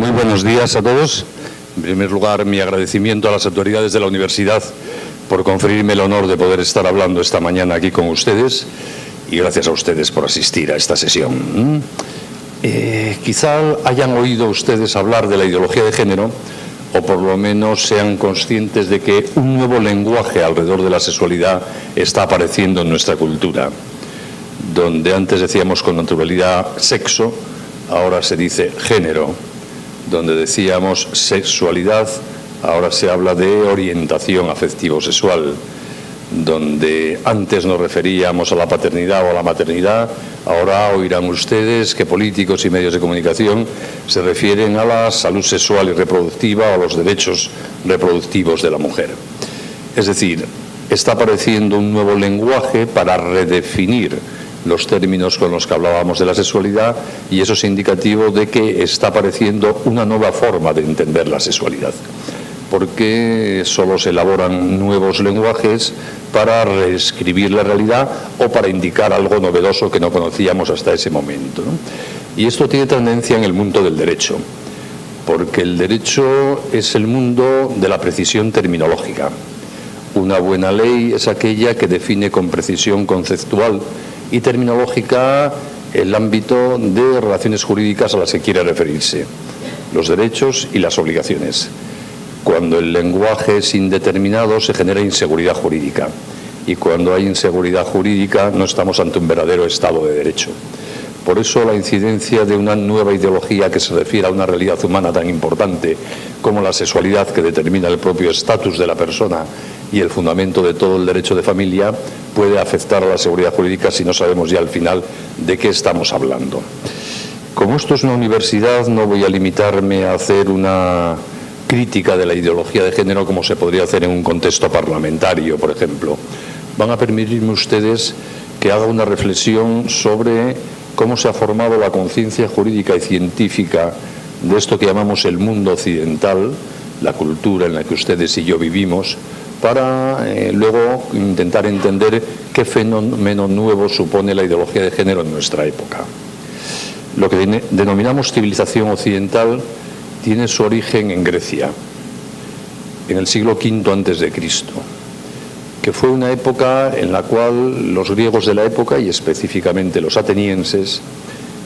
Muy buenos días a todos. En primer lugar, mi agradecimiento a las autoridades de la universidad por conferirme el honor de poder estar hablando esta mañana aquí con ustedes y gracias a ustedes por asistir a esta sesión. Quizá hayan oído ustedes hablar de la ideología de género o por lo menos sean conscientes de que un nuevo lenguaje alrededor de la sexualidad está apareciendo en nuestra cultura. Donde antes decíamos con naturalidad sexo, ahora se dice género. Donde decíamos sexualidad, ahora se habla de orientación afectivo-sexual. Donde antes nos referíamos a la paternidad o a la maternidad, ahora oirán ustedes que políticos y medios de comunicación se refieren a la salud sexual y reproductiva o a los derechos reproductivos de la mujer. Es decir, está apareciendo un nuevo lenguaje para redefinir los términos con los que hablábamos de la sexualidad y eso es indicativo de que está apareciendo una nueva forma de entender la sexualidad. Porque solo se elaboran nuevos lenguajes para reescribir la realidad o para indicar algo novedoso que no conocíamos hasta ese momento, ¿no? Y esto tiene tendencia en el mundo del derecho, porque el derecho es el mundo de la precisión terminológica. Una buena ley es aquella que define con precisión conceptual y terminológica el ámbito de relaciones jurídicas a las que quiere referirse, los derechos y las obligaciones. Cuando el lenguaje es indeterminado se genera inseguridad jurídica y cuando hay inseguridad jurídica no estamos ante un verdadero Estado de Derecho. Por eso la incidencia de una nueva ideología que se refiere a una realidad humana tan importante como la sexualidad, que determina el propio estatus de la persona y el fundamento de todo el derecho de familia, puede afectar a la seguridad jurídica si no sabemos ya al final de qué estamos hablando. Como esto es una universidad, no voy a limitarme a hacer una crítica de la ideología de género como se podría hacer en un contexto parlamentario, por ejemplo. Van a permitirme ustedes que haga una reflexión sobre cómo se ha formado la conciencia jurídica y científica de esto que llamamos el mundo occidental, la cultura en la que ustedes y yo vivimos, para luego intentar entender qué fenómeno nuevo supone la ideología de género en nuestra época. Lo que denominamos civilización occidental tiene su origen en Grecia, en el siglo V a.C., que fue una época en la cual los griegos de la época, y específicamente los atenienses,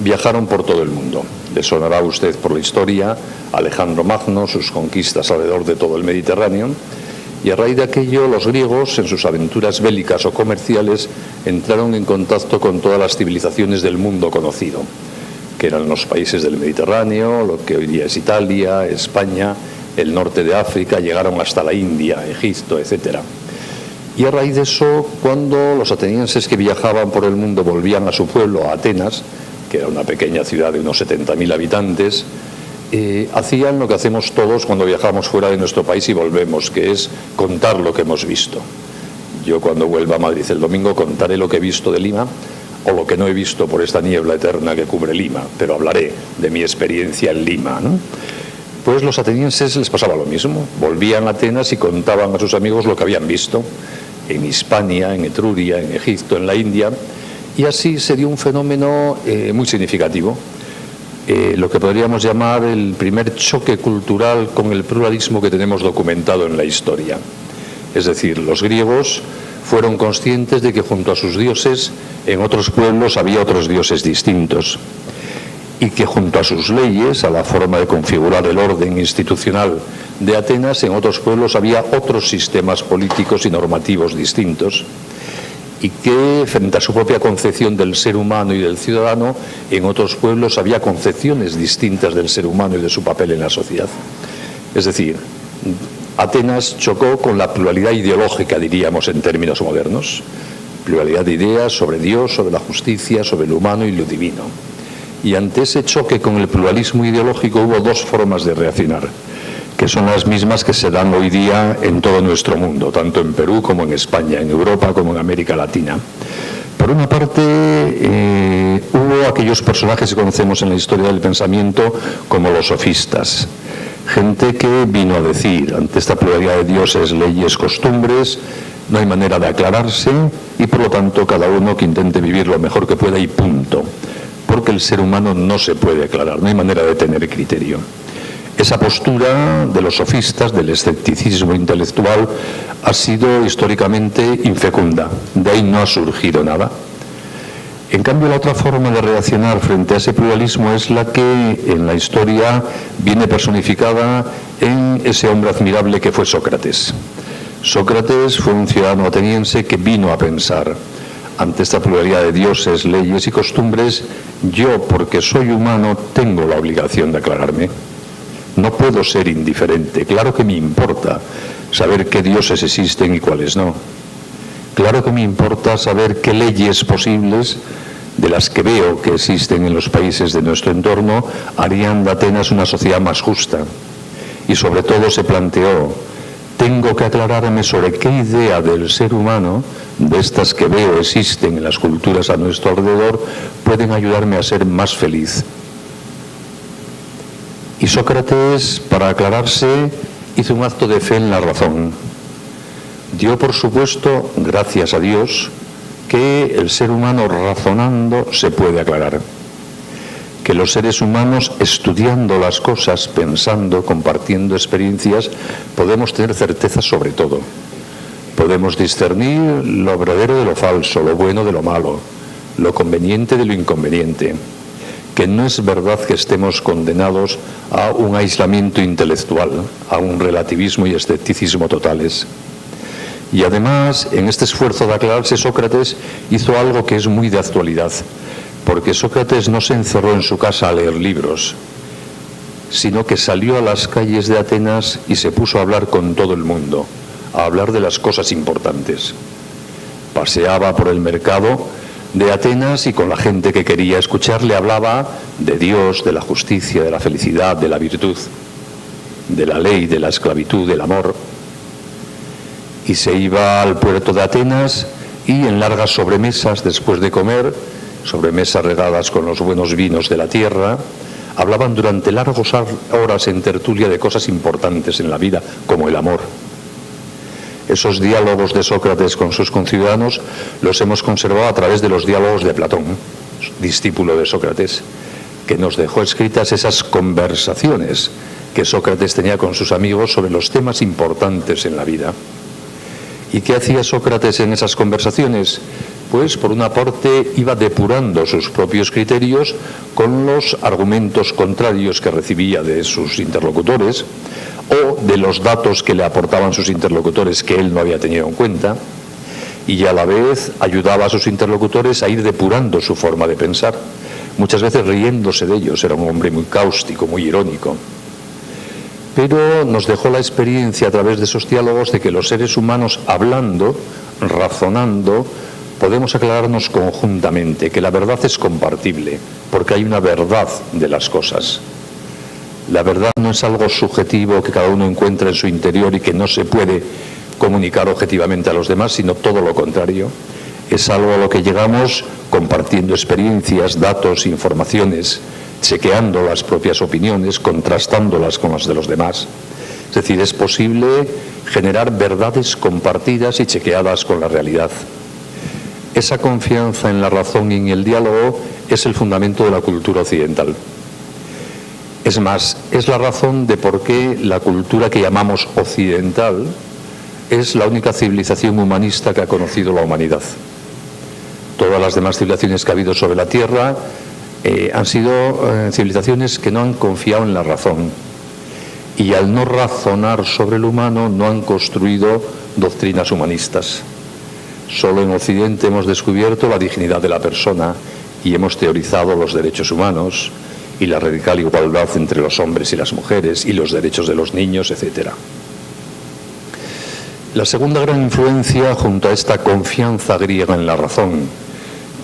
viajaron por todo el mundo. Le sonará a usted por la historia Alejandro Magno, sus conquistas alrededor de todo el Mediterráneo, y a raíz de aquello los griegos, en sus aventuras bélicas o comerciales, entraron en contacto con todas las civilizaciones del mundo conocido, que eran los países del Mediterráneo, lo que hoy día es Italia, España, el norte de África, llegaron hasta la India, Egipto, etc. Y a raíz de eso, cuando los atenienses que viajaban por el mundo volvían a su pueblo, a Atenas, que era una pequeña ciudad de unos 70.000 habitantes, hacían lo que hacemos todos cuando viajamos fuera de nuestro país y volvemos, que es contar lo que hemos visto. Yo cuando vuelva a Madrid el domingo contaré lo que he visto de Lima, o lo que no he visto por esta niebla eterna que cubre Lima, pero hablaré de mi experiencia en Lima, ¿no? Pues los atenienses les pasaba lo mismo, volvían a Atenas y contaban a sus amigos lo que habían visto en Hispania, en Etruria, en Egipto, en la India, y así se dio un fenómeno muy significativo, lo que podríamos llamar el primer choque cultural con el pluralismo que tenemos documentado en la historia. Es decir, los griegos fueron conscientes de que junto a sus dioses en otros pueblos había otros dioses distintos y que junto a sus leyes, a la forma de configurar el orden institucional de Atenas, en otros pueblos había otros sistemas políticos y normativos distintos y que frente a su propia concepción del ser humano y del ciudadano, en otros pueblos había concepciones distintas del ser humano y de su papel en la sociedad. Es decir, Atenas chocó con la pluralidad ideológica, diríamos en términos modernos, pluralidad de ideas sobre Dios, sobre la justicia, sobre lo humano y lo divino. Y ante ese choque con el pluralismo ideológico hubo dos formas de reaccionar, que son las mismas que se dan hoy día en todo nuestro mundo, tanto en Perú como en España, en Europa como en América Latina. Por una parte, hubo aquellos personajes que conocemos en la historia del pensamiento como los sofistas, gente que vino a decir, ante esta pluralidad de dioses, leyes, costumbres, no hay manera de aclararse y por lo tanto cada uno que intente vivir lo mejor que pueda y punto, porque el ser humano no se puede aclarar, no hay manera de tener criterio. Esa postura de los sofistas, del escepticismo intelectual, ha sido históricamente infecunda. De ahí no ha surgido nada. En cambio, la otra forma de reaccionar frente a ese pluralismo es la que en la historia viene personificada en ese hombre admirable que fue Sócrates. Sócrates fue un ciudadano ateniense que vino a pensar: ante esta pluralidad de dioses, leyes y costumbres, yo, porque soy humano, tengo la obligación de aclararme. No puedo ser indiferente. Claro que me importa saber qué dioses existen y cuáles no. Claro que me importa saber qué leyes posibles, de las que veo que existen en los países de nuestro entorno, harían de Atenas una sociedad más justa. Y sobre todo se planteó: tengo que aclararme sobre qué idea del ser humano, de estas que veo existen en las culturas a nuestro alrededor, pueden ayudarme a ser más feliz. Y Sócrates, para aclararse, hizo un acto de fe en la razón. Dio por supuesto, gracias a Dios, que el ser humano razonando se puede aclarar. Que los seres humanos, estudiando las cosas, pensando, compartiendo experiencias, podemos tener certeza sobre todo. Podemos discernir lo verdadero de lo falso, lo bueno de lo malo, lo conveniente de lo inconveniente. Que no es verdad que estemos condenados a un aislamiento intelectual, a un relativismo y escepticismo totales. Y además, en este esfuerzo de aclararse, Sócrates hizo algo que es muy de actualidad, porque Sócrates no se encerró en su casa a leer libros, sino que salió a las calles de Atenas y se puso a hablar con todo el mundo, a hablar de las cosas importantes. Paseaba por el mercado de Atenas y con la gente que quería escucharle hablaba de Dios, de la justicia, de la felicidad, de la virtud, de la ley, de la esclavitud, del amor. Y se iba al puerto de Atenas y en largas sobremesas después de comer, sobremesas regadas con los buenos vinos de la tierra, hablaban durante largas horas en tertulia de cosas importantes en la vida, como el amor. Esos diálogos de Sócrates con sus conciudadanos los hemos conservado a través de los diálogos de Platón, discípulo de Sócrates, que nos dejó escritas esas conversaciones que Sócrates tenía con sus amigos sobre los temas importantes en la vida. ¿Y qué hacía Sócrates en esas conversaciones? Pues por una parte iba depurando sus propios criterios con los argumentos contrarios que recibía de sus interlocutores o de los datos que le aportaban sus interlocutores que él no había tenido en cuenta, y a la vez ayudaba a sus interlocutores a ir depurando su forma de pensar, muchas veces riéndose de ellos. Era un hombre muy cáustico, muy irónico. Pero nos dejó la experiencia a través de esos diálogos de que los seres humanos, hablando, razonando, podemos aclararnos conjuntamente, que la verdad es compartible, porque hay una verdad de las cosas. La verdad no es algo subjetivo que cada uno encuentra en su interior y que no se puede comunicar objetivamente a los demás, sino todo lo contrario. Es algo a lo que llegamos compartiendo experiencias, datos, informaciones, chequeando las propias opiniones, contrastándolas con las de los demás. Es decir, es posible generar verdades compartidas y chequeadas con la realidad. Esa confianza en la razón y en el diálogo es el fundamento de la cultura occidental. Es más, es la razón de por qué la cultura que llamamos occidental es la única civilización humanista que ha conocido la humanidad. Todas las demás civilizaciones que ha habido sobre la Tierra han sido civilizaciones que no han confiado en la razón. Y al no razonar sobre el humano, no han construido doctrinas humanistas. Solo en Occidente hemos descubierto la dignidad de la persona y hemos teorizado los derechos humanos y la radical igualdad entre los hombres y las mujeres y los derechos de los niños, etc. La segunda gran influencia, junto a esta confianza griega en la razón,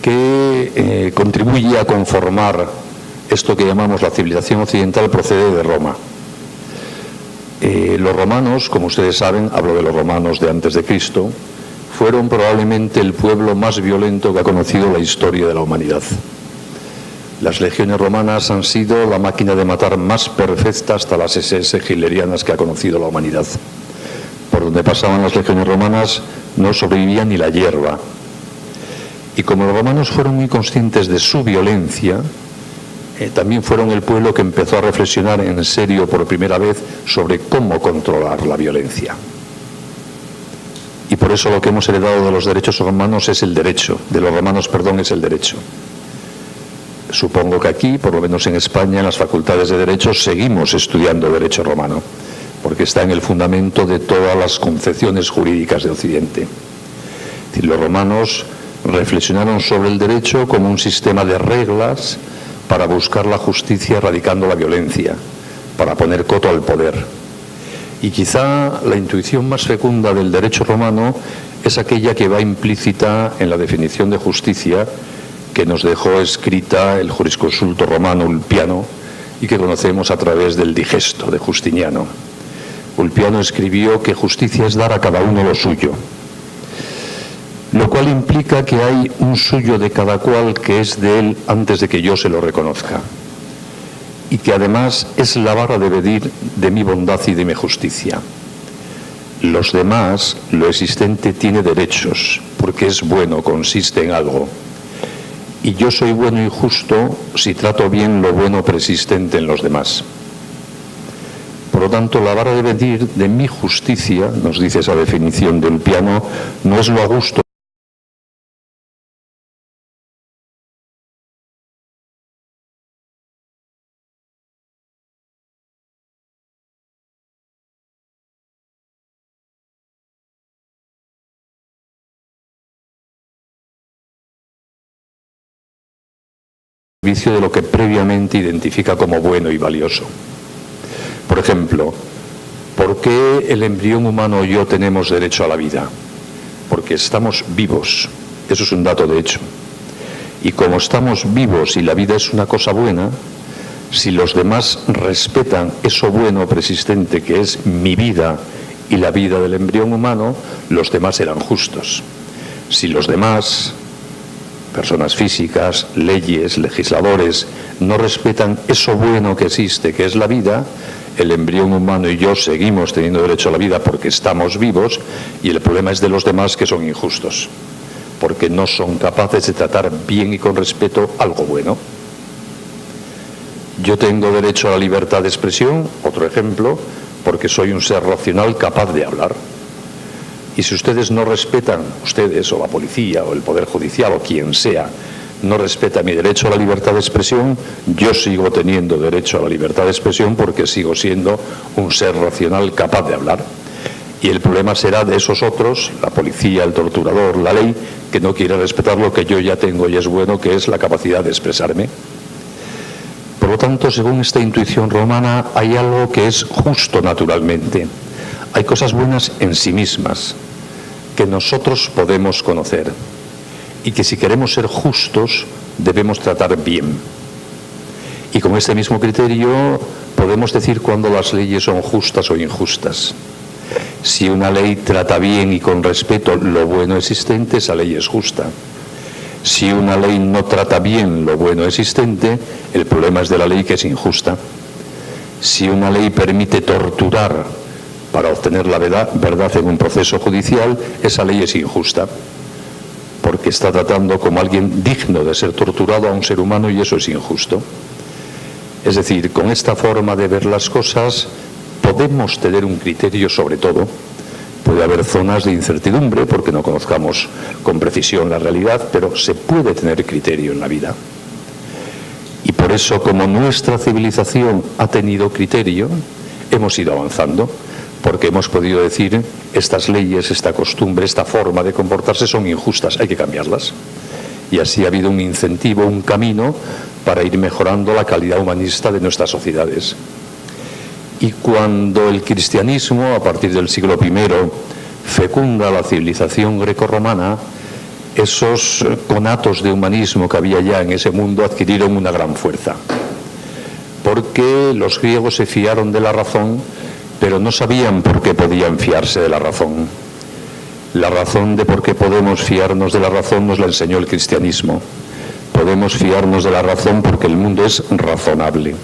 que contribuye a conformar esto que llamamos la civilización occidental, procede de Roma. Los romanos, como ustedes saben, hablo de los romanos de antes de Cristo, fueron probablemente el pueblo más violento que ha conocido la historia de la humanidad. Las legiones romanas han sido la máquina de matar más perfecta hasta las SS hitlerianas que ha conocido la humanidad. Por donde pasaban las legiones romanas no sobrevivía ni la hierba. Y como los romanos fueron muy conscientes de su violencia, también fueron el pueblo que empezó a reflexionar en serio por primera vez sobre cómo controlar la violencia. Y por eso lo que hemos heredado de los derechos romanos es el derecho, de los romanos, perdón, es el derecho. Supongo que aquí, por lo menos en España, en las facultades de Derecho, seguimos estudiando derecho romano, porque está en el fundamento de todas las concepciones jurídicas de Occidente. Es decir, los romanos reflexionaron sobre el derecho como un sistema de reglas para buscar la justicia erradicando la violencia, para poner coto al poder. Y quizá la intuición más fecunda del derecho romano es aquella que va implícita en la definición de justicia que nos dejó escrita el jurisconsulto romano Ulpiano y que conocemos a través del Digesto de Justiniano. Ulpiano escribió que justicia es dar a cada uno lo suyo, lo cual implica que hay un suyo de cada cual que es de él antes de que yo se lo reconozca, y que además es la vara de medir de mi bondad y de mi justicia. Los demás, lo existente tiene derechos, porque es bueno, consiste en algo. Y yo soy bueno y justo si trato bien lo bueno persistente en los demás. Por lo tanto, la vara de medir de mi justicia, nos dice esa definición de Ulpiano, no es lo a gusto de lo que previamente identifica como bueno y valioso. Por ejemplo, ¿por qué el embrión humano y yo tenemos derecho a la vida? Porque estamos vivos, eso es un dato de hecho. Y como estamos vivos y la vida es una cosa buena, si los demás respetan eso bueno persistente que es mi vida y la vida del embrión humano, los demás serán justos. Si los demás, personas físicas, leyes, legisladores, no respetan eso bueno que existe, que es la vida, el embrión humano y yo seguimos teniendo derecho a la vida porque estamos vivos, y el problema es de los demás, que son injustos, porque no son capaces de tratar bien y con respeto algo bueno. Yo tengo derecho a la libertad de expresión, otro ejemplo, porque soy un ser racional capaz de hablar. Y si ustedes no respetan, ustedes o la policía o el Poder Judicial o quien sea, no respeta mi derecho a la libertad de expresión, yo sigo teniendo derecho a la libertad de expresión porque sigo siendo un ser racional capaz de hablar. Y el problema será de esos otros, la policía, el torturador, la ley, que no quiere respetar lo que yo ya tengo y es bueno, que es la capacidad de expresarme. Por lo tanto, según esta intuición romana, hay algo que es justo naturalmente. Hay cosas buenas en sí mismas que nosotros podemos conocer y que si queremos ser justos debemos tratar bien. Y con este mismo criterio podemos decir cuándo las leyes son justas o injustas. Si una ley trata bien y con respeto lo bueno existente, esa ley es justa. Si una ley no trata bien lo bueno existente, el problema es de la ley, que es injusta. Si una ley permite torturar para obtener la verdad en un proceso judicial, esa ley es injusta, porque está tratando como alguien digno de ser torturado a un ser humano, y eso es injusto. Es decir, con esta forma de ver las cosas podemos tener un criterio sobre todo. Puede haber zonas de incertidumbre porque no conozcamos con precisión la realidad, pero se puede tener criterio en la vida. Y por eso, como nuestra civilización ha tenido criterio, hemos ido avanzando, porque hemos podido decir, estas leyes, esta costumbre, esta forma de comportarse son injustas, hay que cambiarlas. Y así ha habido un incentivo, un camino para ir mejorando la calidad humanista de nuestras sociedades. Y cuando el cristianismo, a partir del siglo I, fecunda la civilización grecorromana, esos conatos de humanismo que había ya en ese mundo adquirieron una gran fuerza. Porque los griegos se fiaron de la razón, pero no sabían por qué podían fiarse de la razón. La razón de por qué podemos fiarnos de la razón nos la enseñó el cristianismo. Podemos fiarnos de la razón porque el mundo es razonable,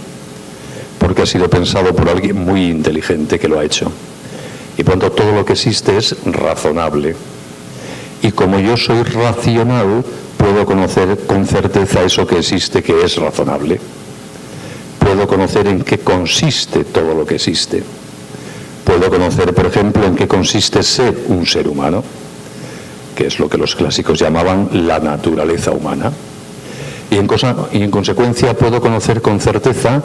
porque ha sido pensado por alguien muy inteligente que lo ha hecho. Y por lo tanto todo lo que existe es razonable. Y como yo soy racional, puedo conocer con certeza eso que existe, que es razonable. puedo conocer en qué consiste todo lo que existe. Puedo conocer, por ejemplo, en qué consiste ser un ser humano, que es lo que los clásicos llamaban la naturaleza humana. Y en consecuencia puedo conocer con certeza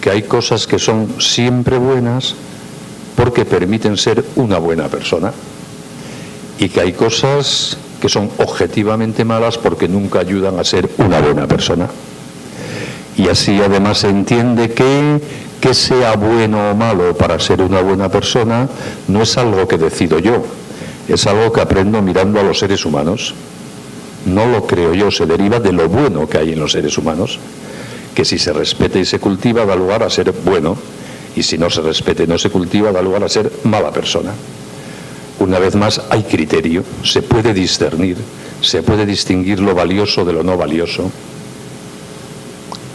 que hay cosas que son siempre buenas porque permiten ser una buena persona, y que hay cosas que son objetivamente malas porque nunca ayudan a ser una buena persona. Y así además se entiende que sea bueno o malo para ser una buena persona no es algo que decido yo, es algo que aprendo mirando a los seres humanos. No lo creo yo, se deriva de lo bueno que hay en los seres humanos, que si se respeta y se cultiva da lugar a ser bueno, y si no se respeta y no se cultiva da lugar a ser mala persona. Una vez más, hay criterio, se puede discernir, se puede distinguir lo valioso de lo no valioso.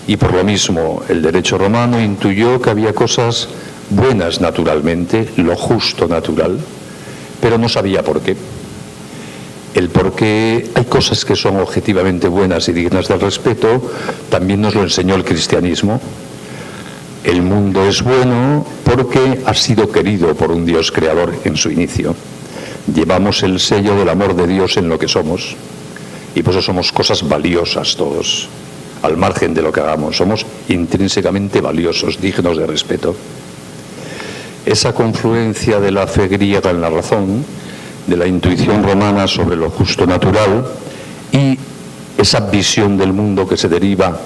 Y por lo mismo, el derecho romano intuyó que había cosas buenas naturalmente, lo justo natural, pero no sabía por qué. El por qué hay cosas que son objetivamente buenas y dignas del respeto también nos lo enseñó el cristianismo. El mundo es bueno porque ha sido querido por un Dios creador en su inicio. Llevamos el sello del amor de Dios en lo que somos, y por eso somos cosas valiosas todos, al margen de lo que hagamos. Somos intrínsecamente valiosos, dignos de respeto. Esa confluencia de la fe griega en la razón, de la intuición romana sobre lo justo natural, y esa visión del mundo que se deriva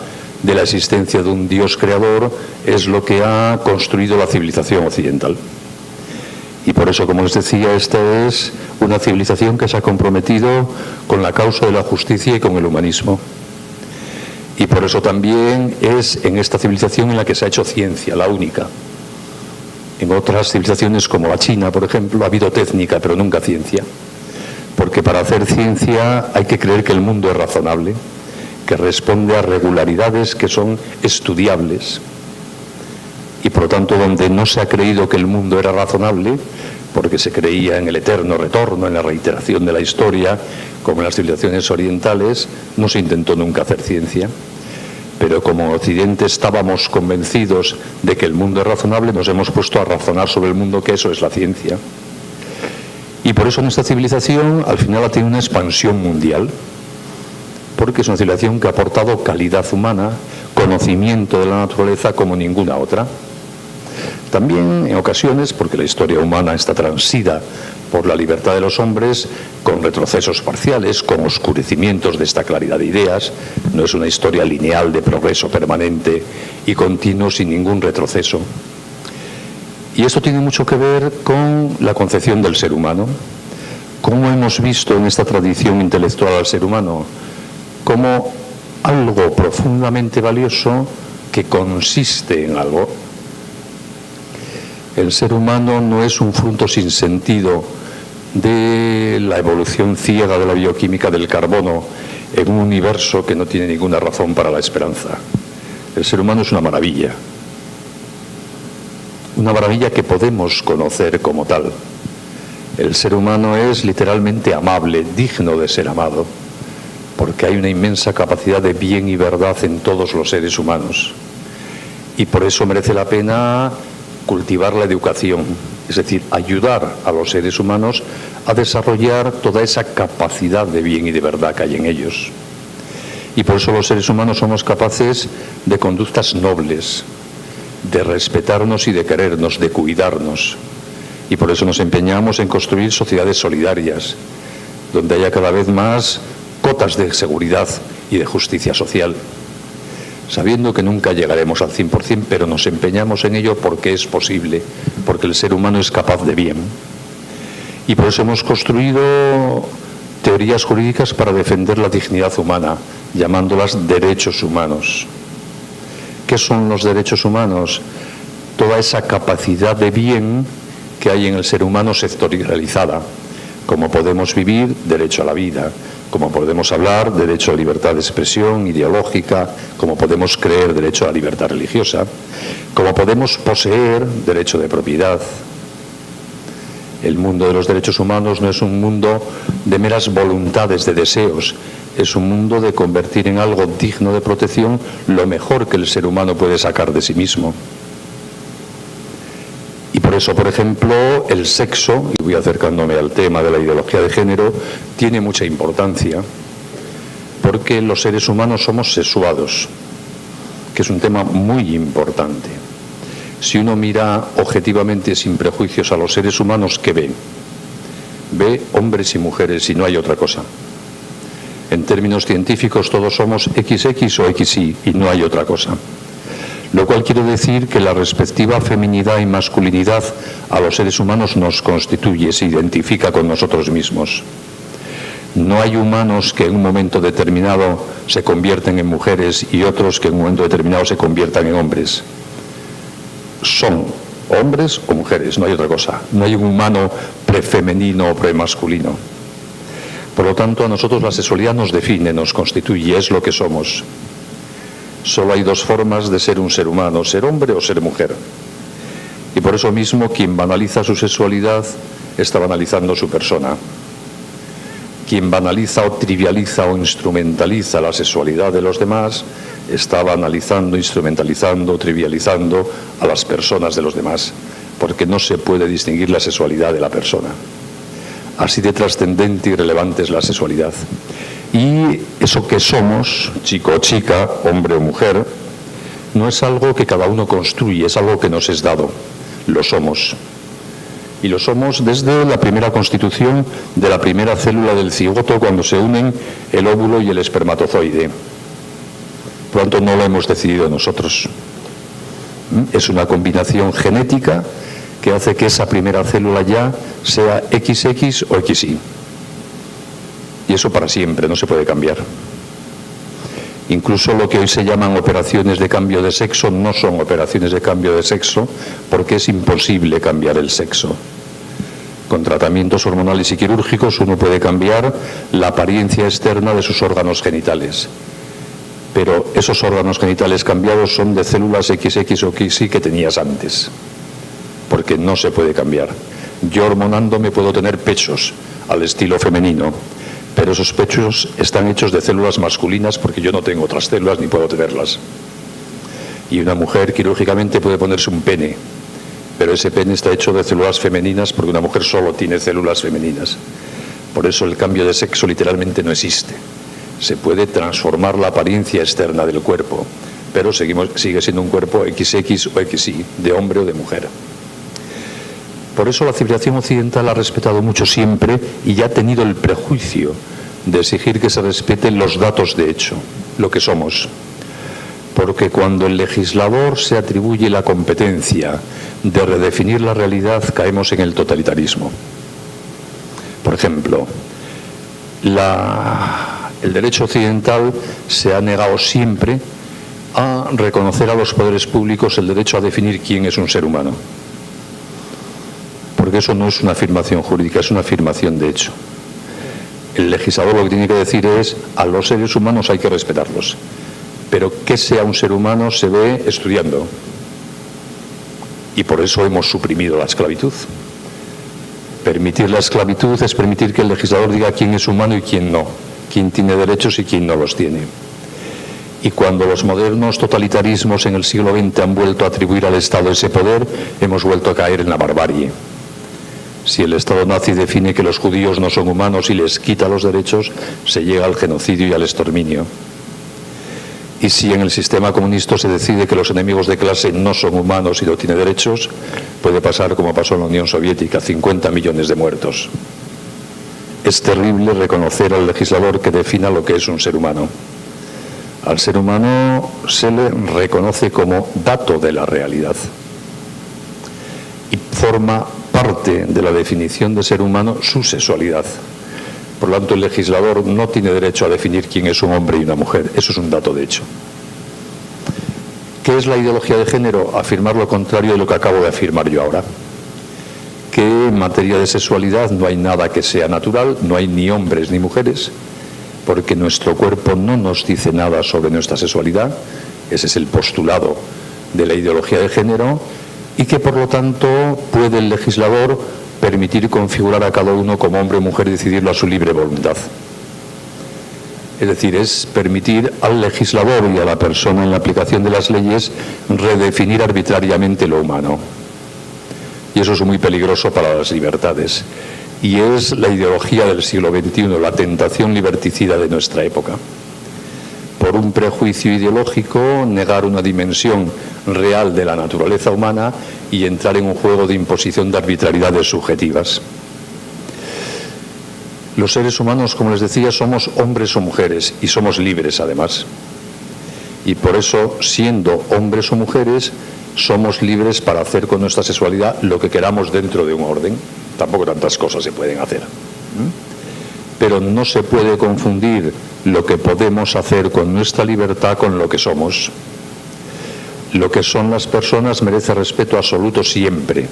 de la existencia de un Dios creador, es lo que ha construido la civilización occidental. Y por eso, como les decía, esta es una civilización que se ha comprometido con la causa de la justicia y con el humanismo. Y por eso también es en esta civilización en la que se ha hecho ciencia, la única. En otras civilizaciones como la China, por ejemplo, ha habido técnica, pero nunca ciencia. Porque para hacer ciencia hay que creer que el mundo es razonable, que responde a regularidades que son estudiables. Y por lo tanto, donde no se ha creído que el mundo era razonable, porque se creía en el eterno retorno, en la reiteración de la historia, como en las civilizaciones orientales, no se intentó nunca hacer ciencia. Pero como en Occidente estábamos convencidos de que el mundo es razonable, nos hemos puesto a razonar sobre el mundo, que eso es la ciencia. Y por eso nuestra civilización al final ha tenido una expansión mundial, porque es una civilización que ha aportado calidad humana, conocimiento de la naturaleza como ninguna otra. También en ocasiones, porque la historia humana está transida por la libertad de los hombres, con retrocesos parciales, con oscurecimientos de esta claridad de ideas. No es una historia lineal de progreso permanente y continuo sin ningún retroceso. Y esto tiene mucho que ver con la concepción del ser humano. ¿Cómo hemos visto en esta tradición intelectual al ser humano? Como algo profundamente valioso que consiste en algo. El ser humano no es un fruto sin sentido de la evolución ciega de la bioquímica del carbono en un universo que no tiene ninguna razón para la esperanza. El ser humano es una maravilla que podemos conocer como tal. El ser humano es literalmente amable, digno de ser amado, porque hay una inmensa capacidad de bien y verdad en todos los seres humanos. Y por eso merece la pena cultivar la educación, es decir, ayudar a los seres humanos a desarrollar toda esa capacidad de bien y de verdad que hay en ellos. Y por eso los seres humanos somos capaces de conductas nobles, de respetarnos y de querernos, de cuidarnos. Y por eso nos empeñamos en construir sociedades solidarias, donde haya cada vez más cotas de seguridad y de justicia social, sabiendo que nunca llegaremos al 100%, pero nos empeñamos en ello porque es posible, porque el ser humano es capaz de bien. Y por eso hemos construido teorías jurídicas para defender la dignidad humana, llamándolas derechos humanos. ¿Qué son los derechos humanos? Toda esa capacidad de bien que hay en el ser humano sectorializada, como podemos vivir, derecho a la vida, como podemos hablar, derecho a libertad de expresión ideológica, como podemos creer, derecho a la libertad religiosa, como podemos poseer, derecho de propiedad. El mundo de los derechos humanos no es un mundo de meras voluntades, de deseos, es un mundo de convertir en algo digno de protección lo mejor que el ser humano puede sacar de sí mismo. Y por eso, por ejemplo, el sexo, y voy acercándome al tema de la ideología de género, tiene mucha importancia, porque los seres humanos somos sexuados, que es un tema muy importante. Si uno mira objetivamente, sin prejuicios, a los seres humanos, ¿qué ve? Ve hombres y mujeres y no hay otra cosa. En términos científicos todos somos XX o XY y no hay otra cosa. Lo cual quiere decir que la respectiva feminidad y masculinidad a los seres humanos nos constituye, se identifica con nosotros mismos. No hay humanos que en un momento determinado se convierten en mujeres y otros que en un momento determinado se conviertan en hombres. Son hombres o mujeres, no hay otra cosa. No hay un humano prefemenino o premasculino. Por lo tanto, a nosotros la sexualidad nos define, nos constituye, es lo que somos. Solo hay dos formas de ser un ser humano, ser hombre o ser mujer. Y por eso mismo, quien banaliza su sexualidad está banalizando su persona. Quien banaliza o trivializa o instrumentaliza la sexualidad de los demás está banalizando, instrumentalizando, trivializando a las personas de los demás, porque no se puede distinguir la sexualidad de la persona. Así de trascendente y relevante es la sexualidad. Y eso que somos, chico o chica, hombre o mujer, no es algo que cada uno construye, es algo que nos es dado. Lo somos. Y lo somos desde la primera constitución de la primera célula del cigoto, cuando se unen el óvulo y el espermatozoide. Por lo tanto, no lo hemos decidido nosotros. Es una combinación genética que hace que esa primera célula ya sea XX o XY. Y eso para siempre, no se puede cambiar. Incluso lo que hoy se llaman operaciones de cambio de sexo no son operaciones de cambio de sexo, porque es imposible cambiar el sexo. Con tratamientos hormonales y quirúrgicos uno puede cambiar la apariencia externa de sus órganos genitales. Pero esos órganos genitales cambiados son de células XX o XY que tenías antes, porque no se puede cambiar. Yo hormonándome puedo tener pechos al estilo femenino, pero esos pechos están hechos de células masculinas porque yo no tengo otras células ni puedo tenerlas. Y una mujer quirúrgicamente puede ponerse un pene, pero ese pene está hecho de células femeninas porque una mujer solo tiene células femeninas. Por eso el cambio de sexo literalmente no existe. Se puede transformar la apariencia externa del cuerpo, pero sigue siendo un cuerpo XX o XY, de hombre o de mujer. Por eso la civilización occidental ha respetado mucho siempre y ya ha tenido el prejuicio de exigir que se respeten los datos de hecho, lo que somos. Porque cuando el legislador se atribuye la competencia de redefinir la realidad, caemos en el totalitarismo. Por ejemplo, el derecho occidental se ha negado siempre a reconocer a los poderes públicos el derecho a definir quién es un ser humano. Porque eso no es una afirmación jurídica, es una afirmación de hecho. El legislador lo que tiene que decir es: a los seres humanos hay que respetarlos, pero que sea un ser humano se ve estudiando. Y por eso hemos suprimido la esclavitud. Permitir la esclavitud es permitir que el legislador diga quién es humano y quién no, quién tiene derechos y quién no los tiene. Y cuando los modernos totalitarismos en el siglo XX han vuelto a atribuir al Estado ese poder, hemos vuelto a caer en la barbarie. Si el Estado nazi define que los judíos no son humanos y les quita los derechos, se llega al genocidio y al exterminio. Y si en el sistema comunista se decide que los enemigos de clase no son humanos y no tienen derechos, puede pasar como pasó en la Unión Soviética, 50 millones de muertos. Es terrible reconocer al legislador que defina lo que es un ser humano. Al ser humano se le reconoce como dato de la realidad y forma parte de la definición de ser humano su sexualidad. Por lo tanto, el legislador no tiene derecho a definir quién es un hombre y una mujer. Eso es un dato de hecho. ¿Qué es la ideología de género? Afirmar lo contrario de lo que acabo de afirmar yo ahora. Que en materia de sexualidad no hay nada que sea natural, no hay ni hombres ni mujeres, porque nuestro cuerpo no nos dice nada sobre nuestra sexualidad. Ese es el postulado de la ideología de género, y que por lo tanto puede el legislador permitir configurar a cada uno como hombre o mujer y decidirlo a su libre voluntad. Es decir, es permitir al legislador y a la persona en la aplicación de las leyes redefinir arbitrariamente lo humano. Y eso es muy peligroso para las libertades. Y es la ideología del siglo XXI, la tentación liberticida de nuestra época. Por un prejuicio ideológico, negar una dimensión real de la naturaleza humana y entrar en un juego de imposición de arbitrariedades subjetivas. Los seres humanos, como les decía, somos hombres o mujeres y somos libres además. Y por eso, siendo hombres o mujeres, somos libres para hacer con nuestra sexualidad lo que queramos dentro de un orden. Tampoco tantas cosas se pueden hacer. Pero no se puede confundir lo que podemos hacer con nuestra libertad con lo que somos. Lo que son las personas merece respeto absoluto siempre.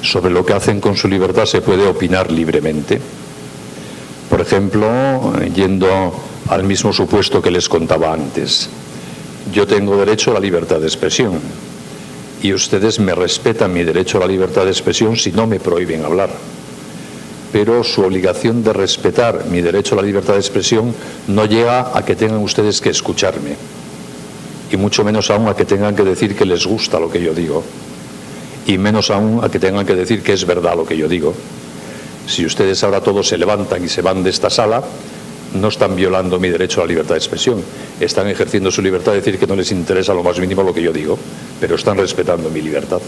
Sobre lo que hacen con su libertad se puede opinar libremente. Por ejemplo, yendo al mismo supuesto que les contaba antes, yo tengo derecho a la libertad de expresión y ustedes me respetan mi derecho a la libertad de expresión si no me prohíben hablar. Pero su obligación de respetar mi derecho a la libertad de expresión no llega a que tengan ustedes que escucharme, y mucho menos aún a que tengan que decir que les gusta lo que yo digo, y menos aún a que tengan que decir que es verdad lo que yo digo. Si ustedes ahora todos se levantan y se van de esta sala, no están violando mi derecho a la libertad de expresión. Están ejerciendo su libertad de decir que no les interesa lo más mínimo lo que yo digo, pero están respetando mi libertad.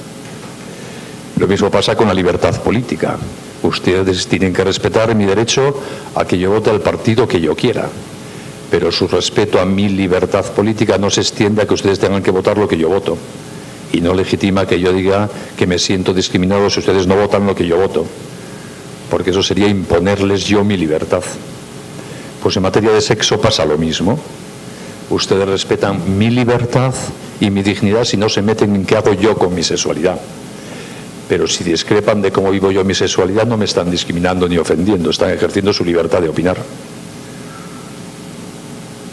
Lo mismo pasa con la libertad política. Ustedes tienen que respetar mi derecho a que yo vote al partido que yo quiera, pero su respeto a mi libertad política no se extiende a que ustedes tengan que votar lo que yo voto, y no legitima que yo diga que me siento discriminado si ustedes no votan lo que yo voto, porque eso sería imponerles yo mi libertad. Pues en materia de sexo pasa lo mismo. Ustedes respetan mi libertad y mi dignidad si no se meten en qué hago yo con mi sexualidad. Pero si discrepan de cómo vivo yo mi sexualidad, no me están discriminando ni ofendiendo, están ejerciendo su libertad de opinar.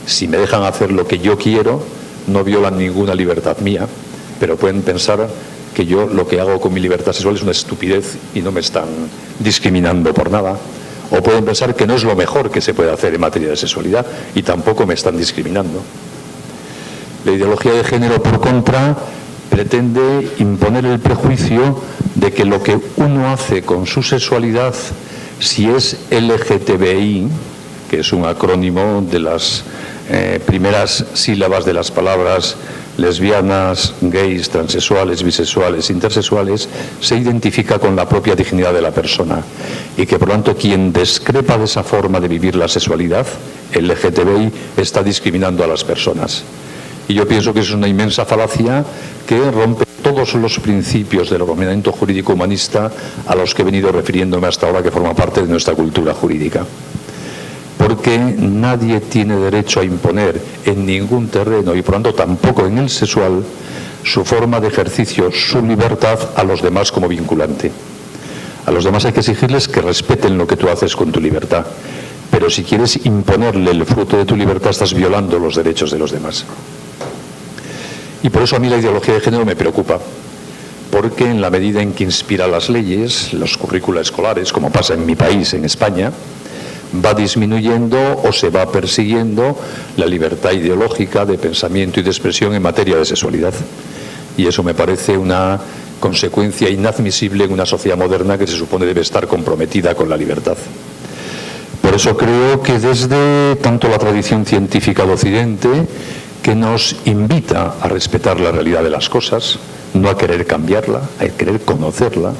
Si me dejan hacer lo que yo quiero, no violan ninguna libertad mía, pero pueden pensar que yo lo que hago con mi libertad sexual es una estupidez y no me están discriminando por nada. O pueden pensar que no es lo mejor que se puede hacer en materia de sexualidad y tampoco me están discriminando. La ideología de género, por contra, pretende imponer el prejuicio de que lo que uno hace con su sexualidad, si es LGTBI, que es un acrónimo de las primeras sílabas de las palabras lesbianas, gays, transexuales, bisexuales, intersexuales, se identifica con la propia dignidad de la persona, y que por lo tanto quien discrepa de esa forma de vivir la sexualidad, el LGTBI, está discriminando a las personas. Y yo pienso que es una inmensa falacia que rompe todos los principios del ordenamiento jurídico humanista a los que he venido refiriéndome hasta ahora, que forman parte de nuestra cultura jurídica. Porque nadie tiene derecho a imponer en ningún terreno, y por lo tanto tampoco en el sexual, su forma de ejercicio, su libertad a los demás como vinculante. A los demás hay que exigirles que respeten lo que tú haces con tu libertad, pero si quieres imponerle el fruto de tu libertad, estás violando los derechos de los demás. Y por eso a mí la ideología de género me preocupa, porque en la medida en que inspira las leyes, los currículos escolares, como pasa en mi país, en España, va disminuyendo o se va persiguiendo la libertad ideológica de pensamiento y de expresión en materia de sexualidad. Y eso me parece una consecuencia inadmisible en una sociedad moderna que se supone debe estar comprometida con la libertad. Por eso creo que desde tanto la tradición científica de Occidente, que nos invita a respetar la realidad de las cosas, no a querer cambiarla, a querer conocerla,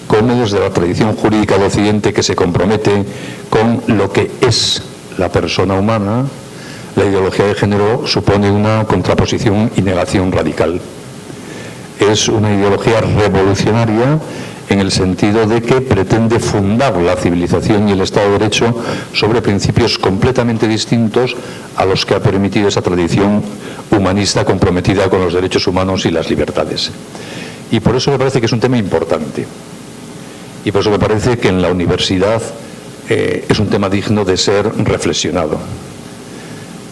como desde la tradición jurídica de Occidente, que se compromete con lo que es la persona humana, la ideología de género supone una contraposición y negación radical. Es una ideología revolucionaria en el sentido de que pretende fundar la civilización y el Estado de Derecho sobre principios completamente distintos a los que ha permitido esa tradición humanista comprometida con los derechos humanos y las libertades. Y por eso me parece que es un tema importante. Y por eso me parece que en la universidad es un tema digno de ser reflexionado.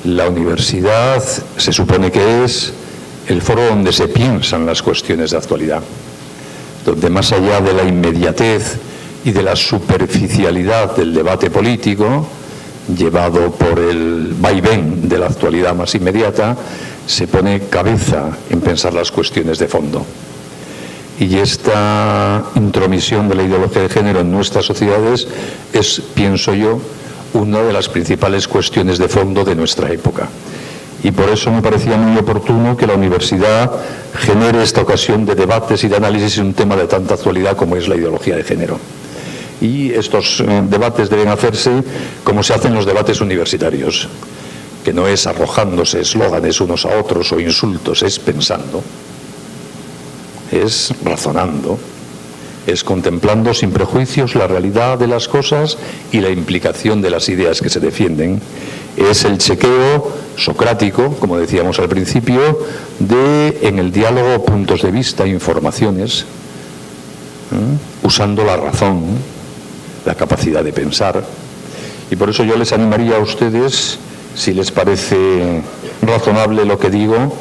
La universidad se supone que es el foro donde se piensan las cuestiones de actualidad, donde más allá de la inmediatez y de la superficialidad del debate político, llevado por el vaivén de la actualidad más inmediata, se pone cabeza en pensar las cuestiones de fondo. Y esta intromisión de la ideología de género en nuestras sociedades es, pienso yo, una de las principales cuestiones de fondo de nuestra época. Y por eso me parecía muy oportuno que la universidad genere esta ocasión de debates y de análisis en un tema de tanta actualidad como es la ideología de género. Y estos debates deben hacerse como se hacen los debates universitarios, que no es arrojándose eslóganes unos a otros o insultos, es pensando, es razonando, es contemplando sin prejuicios la realidad de las cosas y la implicación de las ideas que se defienden. Es el chequeo socrático, como decíamos al principio, de, en el diálogo, puntos de vista, informaciones, usando la razón, la capacidad de pensar. Y por eso yo les animaría a ustedes, si les parece razonable lo que digo,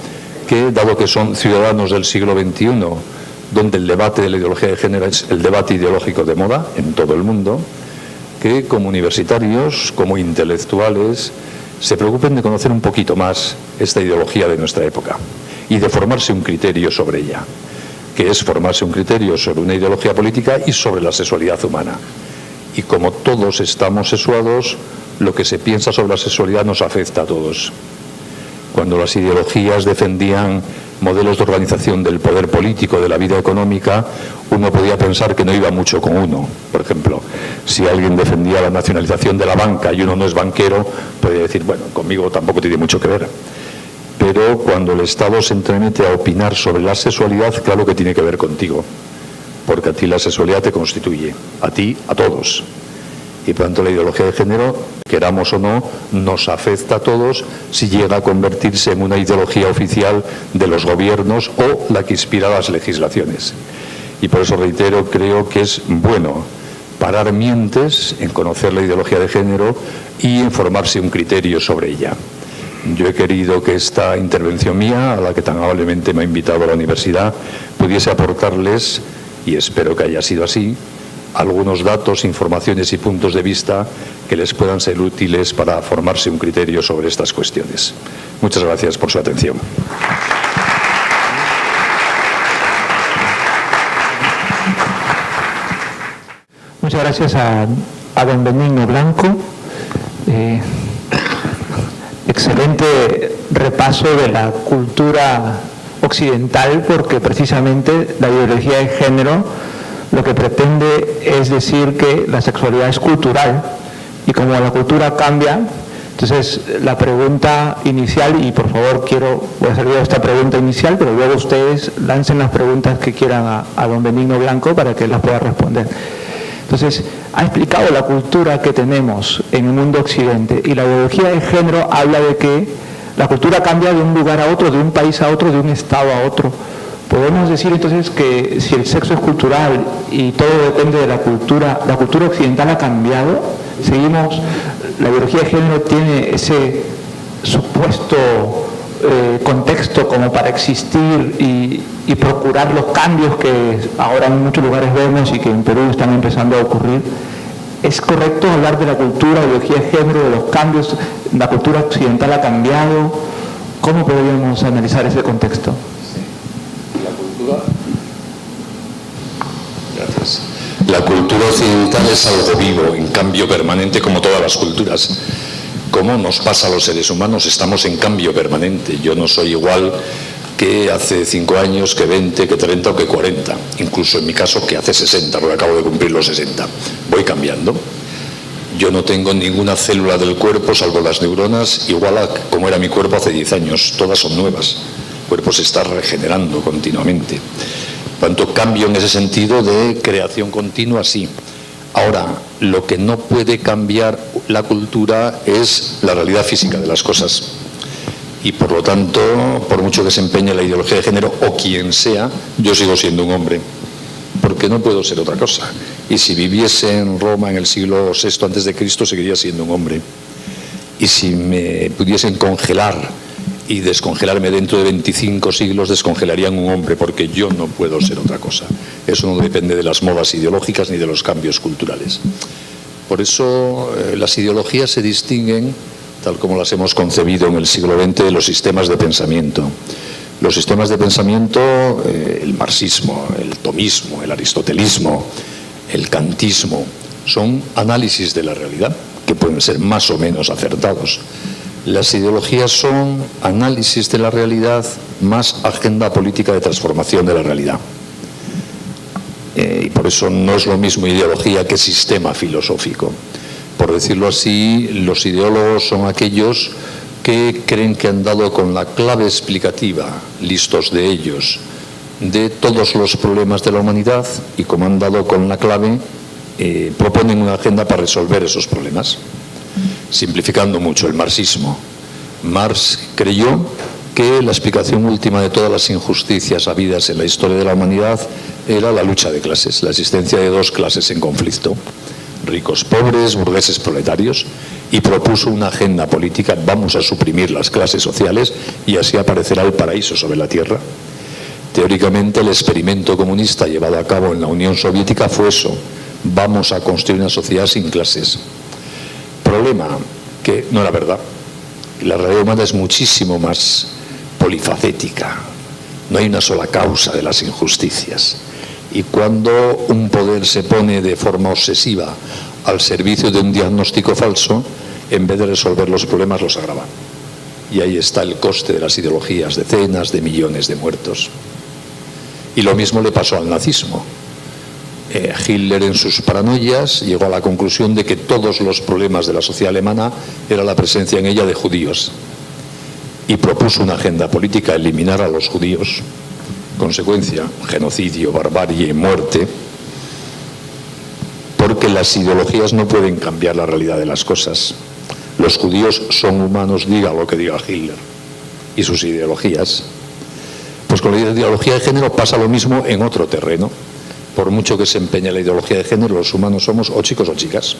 que, dado que son ciudadanos del siglo XXI, donde el debate de la ideología de género es el debate ideológico de moda en todo el mundo, que como universitarios, como intelectuales, se preocupen de conocer un poquito más esta ideología de nuestra época y de formarse un criterio sobre ella, que es formarse un criterio sobre una ideología política y sobre la sexualidad humana. Y como todos estamos sexuados, lo que se piensa sobre la sexualidad nos afecta a todos. Cuando las ideologías defendían modelos de organización del poder político, de la vida económica, uno podía pensar que no iba mucho con uno. Por ejemplo, si alguien defendía la nacionalización de la banca y uno no es banquero, podría decir, bueno, conmigo tampoco tiene mucho que ver. Pero cuando el Estado se entremete a opinar sobre la sexualidad, claro que tiene que ver contigo, porque a ti la sexualidad te constituye, a ti, a todos. Y por tanto la ideología de género, queramos o no, nos afecta a todos si llega a convertirse en una ideología oficial de los gobiernos o la que inspira las legislaciones. Y por eso reitero, creo que es bueno parar mientes en conocer la ideología de género y en formarse un criterio sobre ella. Yo he querido que esta intervención mía, a la que tan amablemente me ha invitado a la universidad, pudiese aportarles, y espero que haya sido así, algunos datos, informaciones y puntos de vista que les puedan ser útiles para formarse un criterio sobre estas cuestiones. Muchas gracias por su atención. Muchas gracias a don Benigno Blanco. Excelente repaso de la cultura occidental, porque precisamente la ideología de género lo que pretende es decir que la sexualidad es cultural y como la cultura cambia, entonces la pregunta inicial, y por favor voy a hacer yo esta pregunta inicial, pero luego ustedes lancen las preguntas que quieran a don Benigno Blanco para que las pueda responder. Entonces, ha explicado la cultura que tenemos en el mundo occidente y la ideología de género habla de que la cultura cambia de un lugar a otro, de un país a otro, de un estado a otro. Podemos decir entonces que si el sexo es cultural y todo depende de la cultura occidental ha cambiado, la ideología de género tiene ese supuesto contexto como para existir y procurar los cambios que ahora en muchos lugares vemos y que en Perú están empezando a ocurrir. ¿Es correcto hablar de la cultura, de la ideología de género, de los cambios? ¿La cultura occidental ha cambiado? ¿Cómo podríamos analizar ese contexto? Gracias. La cultura occidental es algo vivo, en cambio permanente, como todas las culturas. Como nos pasa a los seres humanos, estamos en cambio permanente. Yo no soy igual que hace 5 años, que 20, que 30 o que 40. Incluso en mi caso que hace 60, porque acabo de cumplir los 60. Voy cambiando. Yo no tengo ninguna célula del cuerpo, salvo las neuronas, igual a como era mi cuerpo hace 10 años. Todas son nuevas. El cuerpo se está regenerando continuamente. Por tanto, cambio en ese sentido de creación continua, sí. Ahora, lo que no puede cambiar la cultura es la realidad física de las cosas. Y por lo tanto, por mucho que se empeñe la ideología de género o quien sea, yo sigo siendo un hombre, porque no puedo ser otra cosa. Y si viviese en Roma en el siglo VI a.C., seguiría siendo un hombre. Y si me pudiesen congelar y descongelarme dentro de 25 siglos, descongelarían un hombre, porque yo no puedo ser otra cosa. Eso no depende de las modas ideológicas ni de los cambios culturales. Por eso las ideologías se distinguen, tal como las hemos concebido en el siglo XX, de los sistemas de pensamiento. Los sistemas de pensamiento, el marxismo, el tomismo, el aristotelismo, el kantismo, son análisis de la realidad, que pueden ser más o menos acertados. Las ideologías son análisis de la realidad más agenda política de transformación de la realidad. Y por eso no es lo mismo ideología que sistema filosófico. Por decirlo así, los ideólogos son aquellos que creen que han dado con la clave explicativa, listos de ellos, de todos los problemas de la humanidad, y como han dado con la clave, proponen una agenda para resolver esos problemas. Simplificando mucho, el marxismo. Marx creyó que la explicación última de todas las injusticias habidas en la historia de la humanidad era la lucha de clases, la existencia de dos clases en conflicto, ricos pobres, burgueses proletarios, y propuso una agenda política: vamos a suprimir las clases sociales y así aparecerá el paraíso sobre la tierra. Teóricamente, el experimento comunista llevado a cabo en la Unión Soviética fue eso: vamos a construir una sociedad sin clases. Problema que no era verdad. La realidad humana es muchísimo más polifacética. No hay una sola causa de las injusticias. Y cuando un poder se pone de forma obsesiva al servicio de un diagnóstico falso, en vez de resolver los problemas, los agrava. Y ahí está el coste de las ideologías: decenas de millones de muertos. Y lo mismo le pasó al nazismo. Hitler, en sus paranoias, llegó a la conclusión de que todos los problemas de la sociedad alemana era la presencia en ella de judíos, y propuso una agenda política: eliminar a los judíos. Consecuencia: genocidio, barbarie, muerte. Porque las ideologías no pueden cambiar la realidad de las cosas. Los judíos son humanos, diga lo que diga Hitler y sus ideologías. Pues con la ideología de género pasa lo mismo en otro terreno. Por mucho que se empeñe la ideología de género, los humanos somos o chicos o chicas.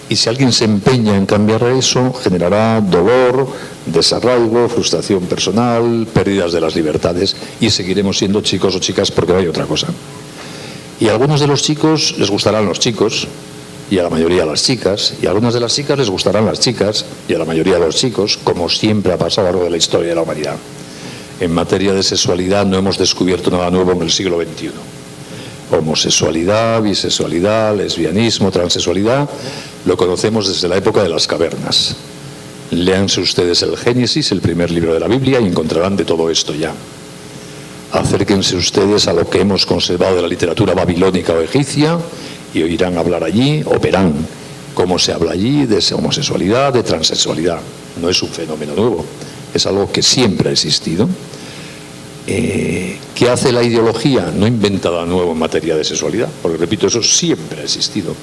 Y si alguien se empeña en cambiar eso, generará dolor, desarraigo, frustración personal, pérdidas de las libertades, y seguiremos siendo chicos o chicas porque no hay otra cosa. Y a algunos de los chicos les gustarán los chicos, y a la mayoría las chicas, y a algunas de las chicas les gustarán las chicas, y a la mayoría de los chicos, como siempre ha pasado a lo largo de la historia de la humanidad. En materia de sexualidad no hemos descubierto nada nuevo en el siglo XXI. Homosexualidad, bisexualidad, lesbianismo, transexualidad, lo conocemos desde la época de las cavernas. Léanse ustedes el Génesis, el primer libro de la Biblia, y encontrarán de todo esto ya. Acérquense ustedes a lo que hemos conservado de la literatura babilónica o egipcia y oirán hablar allí, o verán cómo se habla allí de homosexualidad, de transexualidad. No es un fenómeno nuevo, es algo que siempre ha existido. ¿Qué hace la ideología? No inventa nada nuevo en materia de sexualidad, porque, repito, eso siempre ha existido.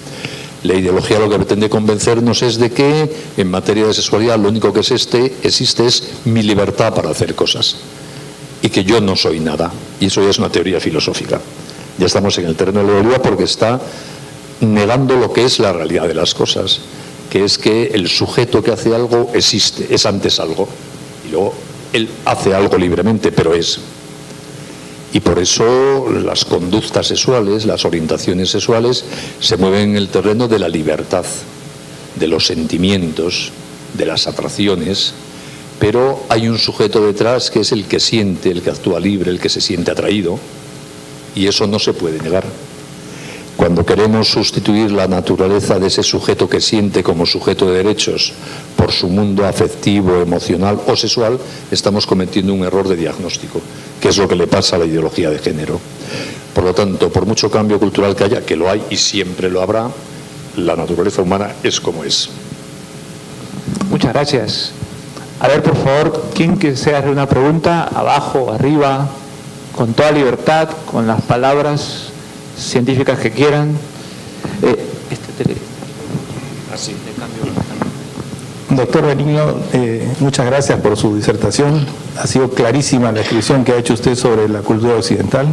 La ideología lo que pretende convencernos es de que en materia de sexualidad lo único que existe es mi libertad para hacer cosas, y que yo no soy nada. Y eso ya es una teoría filosófica. Ya estamos en el terreno de la ideología, porque está negando lo que es la realidad de las cosas, que es que el sujeto que hace algo existe, es antes algo, y luego él hace algo libremente, pero es. Y por eso las conductas sexuales, las orientaciones sexuales, se mueven en el terreno de la libertad, de los sentimientos, de las atracciones, pero hay un sujeto detrás que es el que siente, el que actúa libre, el que se siente atraído, y eso no se puede negar. Cuando queremos sustituir la naturaleza de ese sujeto que siente como sujeto de derechos por su mundo afectivo, emocional o sexual, estamos cometiendo un error de diagnóstico, que es lo que le pasa a la ideología de género. Por lo tanto, por mucho cambio cultural que haya, que lo hay y siempre lo habrá, la naturaleza humana es como es. Muchas gracias. A ver, por favor, ¿quién desea hacer una pregunta? Abajo, arriba, con toda libertad, con las palabras científicas que quieran. Doctor Benigno, muchas gracias por su disertación. Ha sido clarísima la descripción que ha hecho usted sobre la cultura occidental,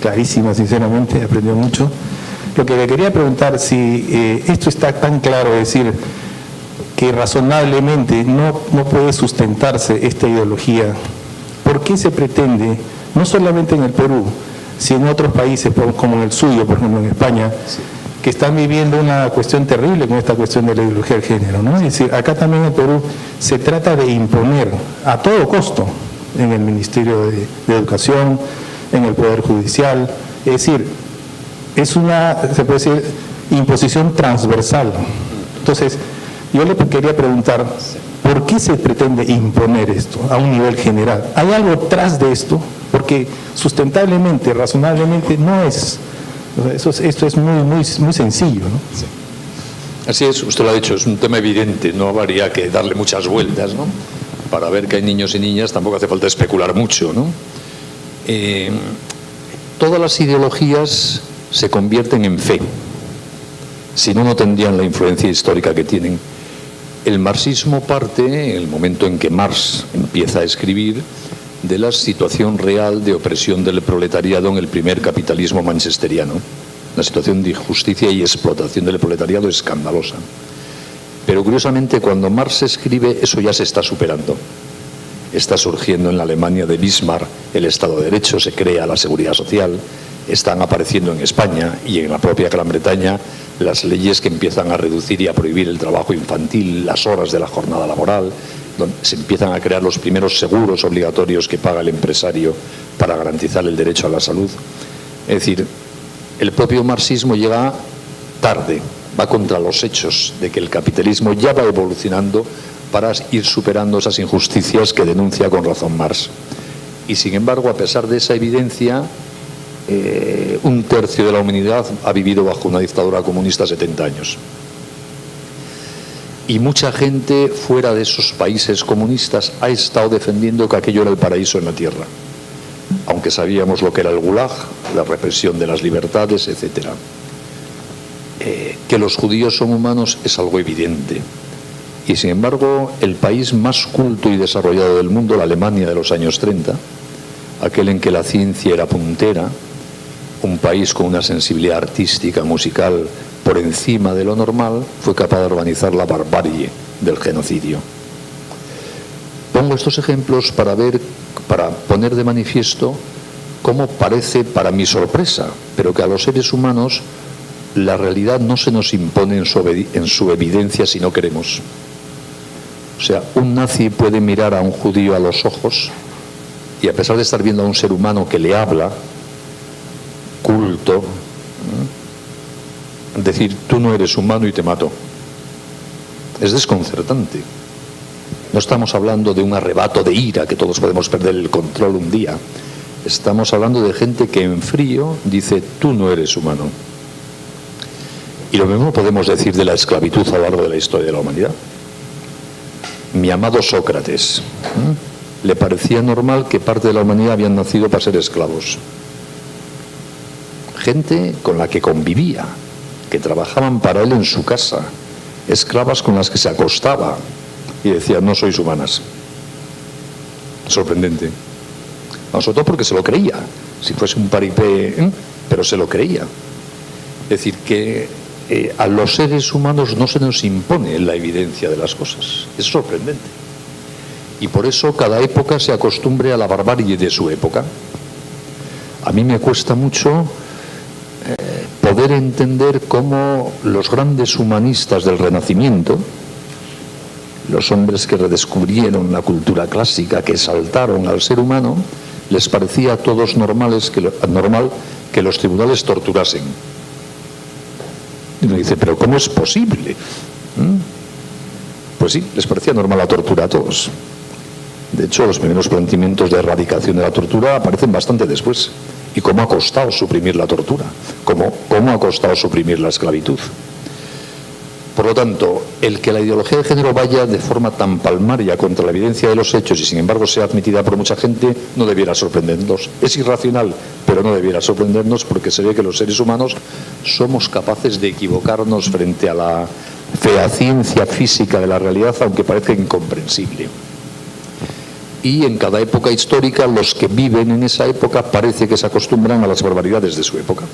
clarísima, sinceramente, aprendió mucho. Lo que le quería preguntar, si esto está tan claro, es decir, que razonablemente no puede sustentarse esta ideología, ¿por qué se pretende, no solamente en el Perú, si en otros países como en el suyo, por ejemplo en España, que están viviendo una cuestión terrible con esta cuestión de la ideología del género, ¿no? Es decir, acá también en Perú se trata de imponer a todo costo en el Ministerio de Educación, en el Poder Judicial, es decir, es una, se puede decir, imposición transversal. Entonces, yo le quería preguntar, ¿por qué se pretende imponer esto a un nivel general? ¿Hay algo tras de esto? Porque sustentablemente, razonablemente, no es. Esto es muy sencillo, ¿no? Sí. Así es, usted lo ha dicho, es un tema evidente, no habría que darle muchas vueltas, ¿no? Para ver que hay niños y niñas tampoco hace falta especular mucho, ¿no? Todas las ideologías se convierten en fe, si no, no tendrían la influencia histórica que tienen. El marxismo parte, en el momento en que Marx empieza a escribir, de la situación real de opresión del proletariado en el primer capitalismo manchesteriano. La situación de injusticia y explotación del proletariado escandalosa. Pero curiosamente, cuando Marx escribe, eso ya se está superando. Está surgiendo en la Alemania de Bismarck el Estado de Derecho, se crea la Seguridad Social, están apareciendo en España y en la propia Gran Bretaña las leyes que empiezan a reducir y a prohibir el trabajo infantil, las horas de la jornada laboral, donde se empiezan a crear los primeros seguros obligatorios que paga el empresario para garantizar el derecho a la salud. Es decir, el propio marxismo llega tarde, va contra los hechos de que el capitalismo ya va evolucionando para ir superando esas injusticias que denuncia con razón Marx. Y sin embargo, a pesar de esa evidencia, un tercio de la humanidad ha vivido bajo una dictadura comunista 70 años. Y mucha gente fuera de esos países comunistas ha estado defendiendo que aquello era el paraíso en la tierra, aunque sabíamos lo que era el Gulag, la represión de las libertades, etc. Que los judíos son humanos es algo evidente. Y sin embargo, el país más culto y desarrollado del mundo, la Alemania de los años 30, aquel en que la ciencia era puntera, un país con una sensibilidad artística, musical, por encima de lo normal, fue capaz de organizar la barbarie del genocidio. Pongo estos ejemplos para poner de manifiesto cómo parece, para mi sorpresa, pero que a los seres humanos la realidad no se nos impone en su evidencia si no queremos. O sea, un nazi puede mirar a un judío a los ojos y, a pesar de estar viendo a un ser humano que le habla, culto, decir, tú no eres humano y te mato. Es desconcertante. No estamos hablando de un arrebato de ira, que todos podemos perder el control un día. Estamos hablando de gente que en frío dice, tú no eres humano. Y lo mismo podemos decir de la esclavitud a lo largo de la historia de la humanidad. Mi amado Sócrates, le parecía normal que parte de la humanidad habían nacido para ser esclavos. Gente con la que convivía, que trabajaban para él en su casa, esclavas con las que se acostaba y decía, no sois humanas. Sorprendente. Sobre todo porque se lo creía, si fuese un paripé, pero se lo creía. Es decir, que a los seres humanos no se nos impone la evidencia de las cosas. Es sorprendente. Y por eso cada época se acostumbre a la barbarie de su época. A mí me cuesta mucho poder entender cómo los grandes humanistas del Renacimiento, los hombres que redescubrieron la cultura clásica, que exaltaron al ser humano, les parecía a todos normal que los tribunales torturasen. Y uno dice, pero ¿cómo es posible? Pues sí, les parecía normal la tortura a todos. De hecho, los primeros planteamientos de erradicación de la tortura aparecen bastante después. ¿Y cómo ha costado suprimir la tortura? ¿Cómo ha costado suprimir la esclavitud? Por lo tanto, el que la ideología de género vaya de forma tan palmaria contra la evidencia de los hechos y sin embargo sea admitida por mucha gente, no debiera sorprendernos. Es irracional, pero no debiera sorprendernos porque se ve que los seres humanos somos capaces de equivocarnos frente a la fehaciencia física de la realidad, aunque parezca incomprensible. Y en cada época histórica, los que viven en esa época parece que se acostumbran a las barbaridades de su época.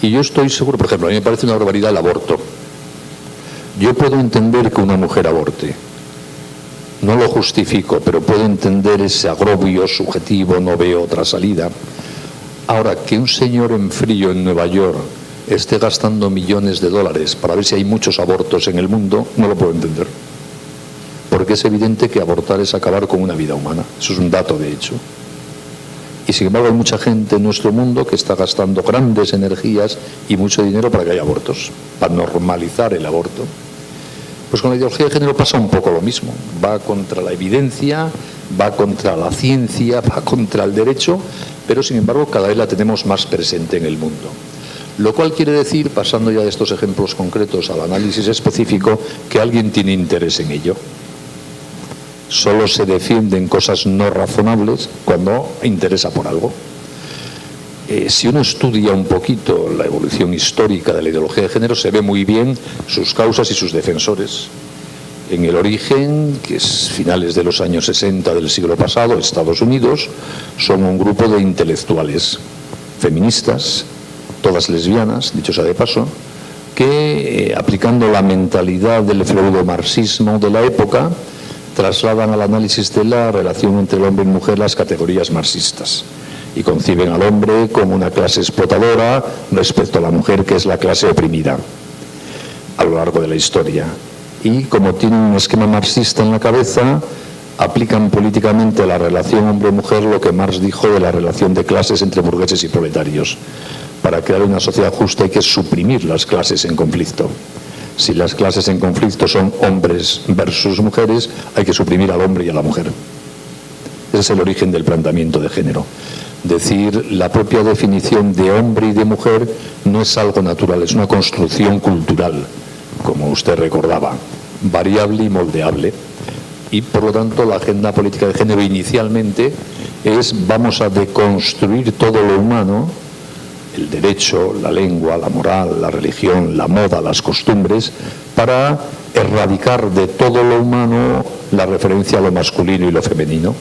Y yo estoy seguro, por ejemplo, a mí me parece una barbaridad el aborto. Yo puedo entender que una mujer aborte. No lo justifico, pero puedo entender ese agravio subjetivo, no veo otra salida. Ahora, que un señor en frío en Nueva York esté gastando millones de dólares para ver si hay muchos abortos en el mundo, no lo puedo entender. Porque es evidente que abortar es acabar con una vida humana. Eso es un dato de hecho. Y sin embargo hay mucha gente en nuestro mundo que está gastando grandes energías y mucho dinero para que haya abortos, para normalizar el aborto. Pues con la ideología de género pasa un poco lo mismo. Va contra la evidencia, va contra la ciencia, va contra el derecho, pero sin embargo cada vez la tenemos más presente en el mundo. Lo cual quiere decir, pasando ya de estos ejemplos concretos al análisis específico, que alguien tiene interés en ello. Solo se defienden cosas no razonables cuando interesa por algo. Si uno estudia un poquito la evolución histórica de la ideología de género, se ve muy bien sus causas y sus defensores. En el origen, que es finales de los años 60 del siglo pasado, Estados Unidos, son un grupo de intelectuales feministas, todas lesbianas, dicho sea de paso, que aplicando la mentalidad del feudo-marxismo de la época, trasladan al análisis de la relación entre el hombre y mujer las categorías marxistas y conciben al hombre como una clase explotadora respecto a la mujer, que es la clase oprimida a lo largo de la historia. Y como tienen un esquema marxista en la cabeza, aplican políticamente a la relación hombre-mujer lo que Marx dijo de la relación de clases entre burgueses y proletarios. Para crear una sociedad justa hay que suprimir las clases en conflicto. Si las clases en conflicto son hombres versus mujeres, hay que suprimir al hombre y a la mujer. Ese es el origen del planteamiento de género. Decir, la propia definición de hombre y de mujer no es algo natural, es una construcción cultural, como usted recordaba, variable y moldeable. Y por lo tanto la agenda política de género inicialmente es: vamos a deconstruir todo lo humano, el derecho, la lengua, la moral, la religión, la moda, las costumbres, para erradicar de todo lo humano la referencia a lo masculino y lo femenino.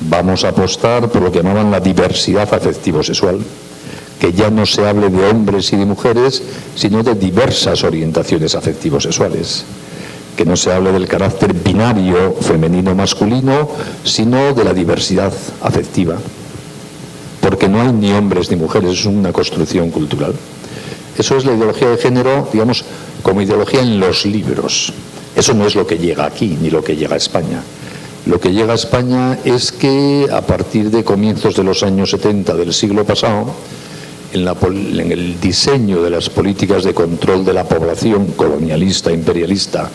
Vamos a apostar por lo que llamaban la diversidad afectivo-sexual, que ya no se hable de hombres y de mujeres, sino de diversas orientaciones afectivo-sexuales. Que no se hable del carácter binario femenino-masculino, sino de la diversidad afectiva. Porque no hay ni hombres ni mujeres, es una construcción cultural. Eso es la ideología de género, digamos, como ideología en los libros. Eso no es lo que llega aquí, ni lo que llega a España. Lo que llega a España es que a partir de comienzos de los años 70 del siglo pasado, en el diseño de las políticas de control de la población colonialista, imperialista,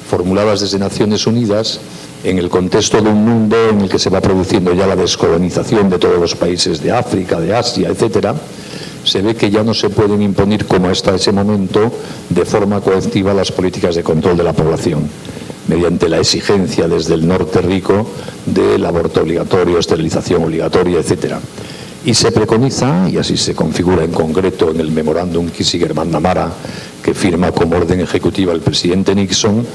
formuladas desde Naciones Unidas, en el contexto de un mundo en el que se va produciendo ya la descolonización de todos los países de África, de Asia, etcétera, se ve que ya no se pueden imponer, como hasta ese momento, de forma coactiva las políticas de control de la población, mediante la exigencia desde el norte rico del aborto obligatorio, esterilización obligatoria, etcétera. Y se preconiza, y así se configura en concreto en el memorándum Kissinger-McNamara, que firma como orden ejecutiva el presidente Nixon,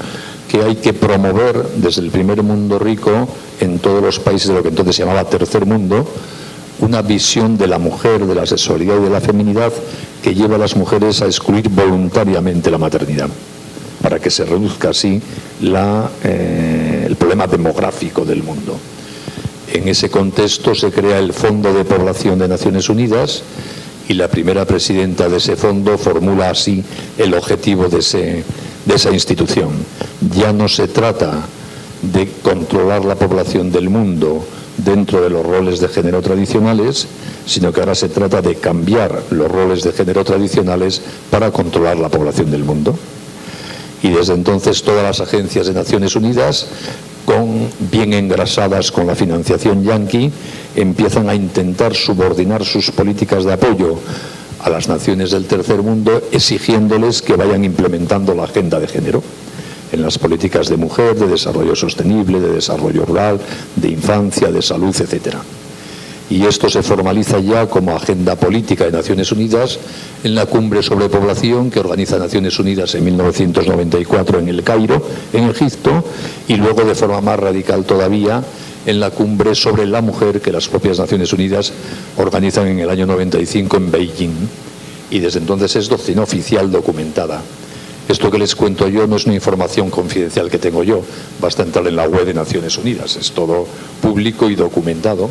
que hay que promover desde el primer mundo rico, en todos los países de lo que entonces se llamaba tercer mundo, una visión de la mujer, de la sexualidad y de la feminidad que lleva a las mujeres a excluir voluntariamente la maternidad, para que se reduzca así el problema demográfico del mundo. En ese contexto se crea el Fondo de Población de Naciones Unidas y la primera presidenta de ese fondo formula así el objetivo de esa institución. Ya no se trata de controlar la población del mundo dentro de los roles de género tradicionales, sino que ahora se trata de cambiar los roles de género tradicionales para controlar la población del mundo. Y desde entonces todas las agencias de Naciones Unidas, bien engrasadas con la financiación yanqui, empiezan a intentar subordinar sus políticas de apoyo a las naciones del tercer mundo, exigiéndoles que vayan implementando la agenda de género en las políticas de mujer, de desarrollo sostenible, de desarrollo rural, de infancia, de salud, etcétera. Y esto se formaliza ya como agenda política de Naciones Unidas en la Cumbre sobre Población que organiza Naciones Unidas en 1994 en El Cairo, en Egipto, y luego de forma más radical todavía en la Cumbre sobre la Mujer que las propias Naciones Unidas organizan en el año 95 en Beijing. Y desde entonces es doctrina oficial documentada. Esto que les cuento yo no es una información confidencial que tengo yo, basta entrar en la web de Naciones Unidas, es todo público y documentado.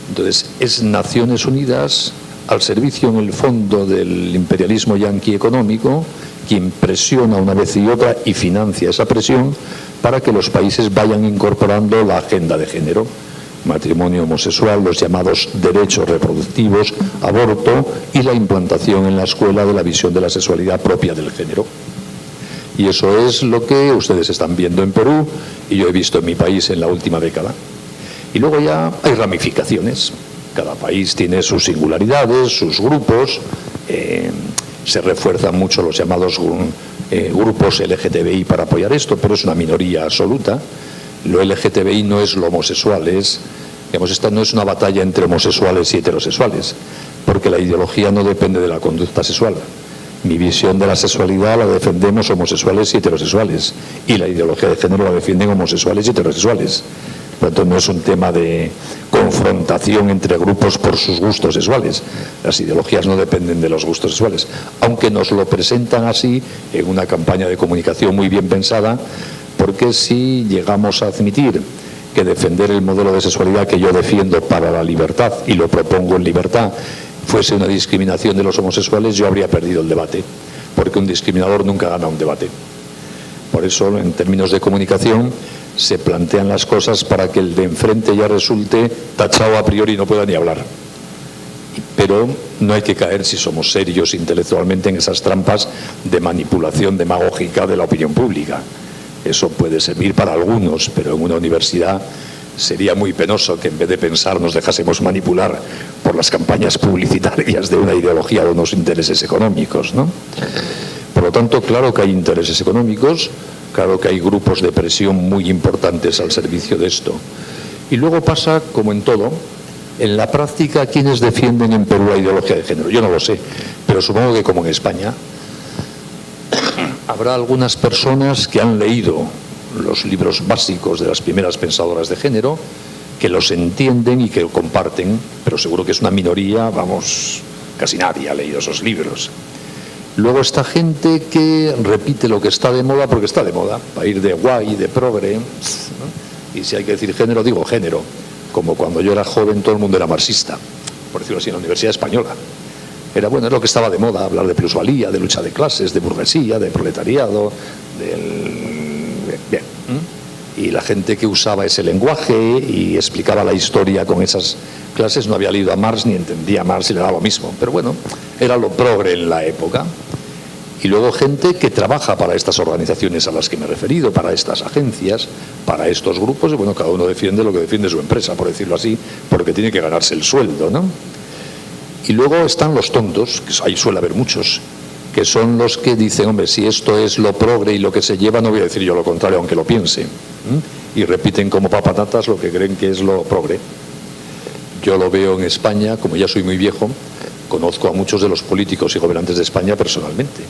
Entonces, es Naciones Unidas al servicio en el fondo del imperialismo yanqui económico, quien presiona una vez y otra y financia esa presión para que los países vayan incorporando la agenda de género, matrimonio homosexual, los llamados derechos reproductivos, aborto y la implantación en la escuela de la visión de la sexualidad propia del género. Y eso es lo que ustedes están viendo en Perú y yo he visto en mi país en la última década. Y luego ya hay ramificaciones. Cada país tiene sus singularidades, sus grupos. Se refuerzan mucho los llamados grupos LGTBI para apoyar esto, pero es una minoría absoluta. Lo LGTBI no es lo homosexual, esta no es una batalla entre homosexuales y heterosexuales, porque la ideología no depende de la conducta sexual. Mi visión de la sexualidad la defendemos homosexuales y heterosexuales, y la ideología de género la defienden homosexuales y heterosexuales. Por lo tanto, no es un tema de confrontación entre grupos por sus gustos sexuales. Las ideologías no dependen de los gustos sexuales, aunque nos lo presentan así en una campaña de comunicación muy bien pensada, porque si llegamos a admitir que defender el modelo de sexualidad que yo defiendo para la libertad, y lo propongo en libertad, fuese una discriminación de los homosexuales, yo habría perdido el debate, porque un discriminador nunca gana un debate. Por eso, en términos de comunicación, se plantean las cosas para que el de enfrente ya resulte tachado a priori y no pueda ni hablar. Pero no hay que caer, si somos serios intelectualmente, en esas trampas de manipulación demagógica de la opinión pública. Eso puede servir para algunos, pero en una universidad sería muy penoso que en vez de pensar nos dejásemos manipular por las campañas publicitarias de una ideología de unos intereses económicos, ¿no? Por lo tanto, claro que hay intereses económicos, claro que hay grupos de presión muy importantes al servicio de esto. Y luego pasa, como en todo, en la práctica, ¿quiénes defienden en Perú la ideología de género? Yo no lo sé, pero supongo que como en España habrá algunas personas que han leído los libros básicos de las primeras pensadoras de género, que los entienden y que lo comparten, pero seguro que es una minoría, vamos, casi nadie ha leído esos libros. Luego está gente que repite lo que está de moda porque está de moda, para ir de guay, de progre, ¿no? Y si hay que decir género, digo género, como cuando yo era joven todo el mundo era marxista, por decirlo así, en la Universidad Española. Era bueno, es lo que estaba de moda, hablar de plusvalía, de lucha de clases, de burguesía, de proletariado, bien. Y la gente que usaba ese lenguaje y explicaba la historia con esas clases no había leído a Marx ni entendía a Marx y le daba lo mismo. Pero bueno, era lo progre en la época. Y luego gente que trabaja para estas organizaciones a las que me he referido, para estas agencias, para estos grupos, y bueno, cada uno defiende lo que defiende su empresa, por decirlo así, porque tiene que ganarse el sueldo, ¿no? Y luego están los tontos, que ahí suele haber muchos, que son los que dicen, hombre, si esto es lo progre y lo que se lleva, no voy a decir yo lo contrario, aunque lo piense. Y repiten como papanatas lo que creen que es lo progre. Yo lo veo en España, como ya soy muy viejo, conozco a muchos de los políticos y gobernantes de España personalmente.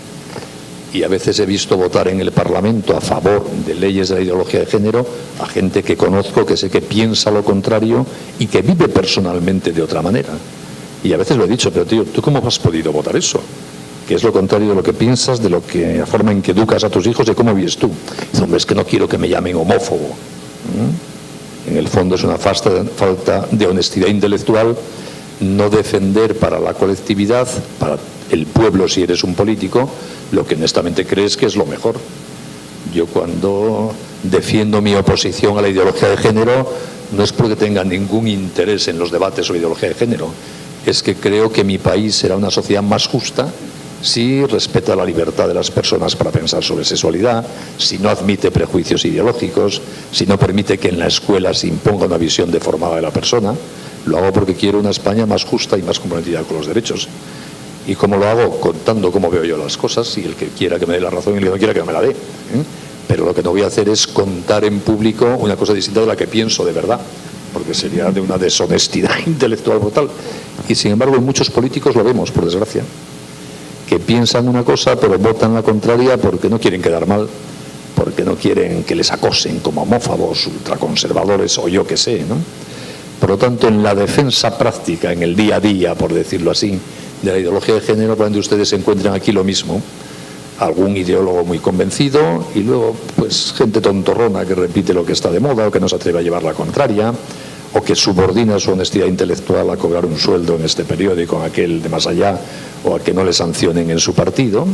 Y a veces he visto votar en el Parlamento a favor de leyes de la ideología de género a gente que conozco, que sé que piensa lo contrario y que vive personalmente de otra manera. Y a veces lo he dicho, pero tío, ¿tú cómo has podido votar eso? Que es lo contrario de lo que piensas, de lo que, la forma en que educas a tus hijos, de cómo vives tú. Dice, hombre, es que no quiero que me llamen homófobo. En el fondo es una falta de honestidad intelectual no defender para la colectividad, para el pueblo si eres un político, lo que honestamente crees que es lo mejor. Yo cuando defiendo mi oposición a la ideología de género no es porque tenga ningún interés en los debates sobre ideología de género, es que creo que mi país será una sociedad más justa si respeta la libertad de las personas para pensar sobre sexualidad, si no admite prejuicios ideológicos, si no permite que en la escuela se imponga una visión deformada de la persona. Lo hago porque quiero una España más justa y más comprometida con los derechos. ¿Y cómo lo hago? Contando cómo veo yo las cosas, y el que quiera que me dé la razón y el que no quiera que me la dé. Pero lo que no voy a hacer es contar en público una cosa distinta de la que pienso de verdad, porque sería de una deshonestidad intelectual brutal. Y sin embargo en muchos políticos lo vemos, por desgracia, que piensan una cosa pero votan la contraria porque no quieren quedar mal, porque no quieren que les acosen como homófobos, ultraconservadores o yo qué sé, ¿no? Por lo tanto, en la defensa práctica, en el día a día, por decirlo así, de la ideología de género, probablemente ustedes encuentran aquí lo mismo. Algún ideólogo muy convencido y luego pues gente tontorrona que repite lo que está de moda o que no se atreve a llevar la contraria, o que subordina su honestidad intelectual a cobrar un sueldo en este periódico, en aquel de más allá, o a que no le sancionen en su partido,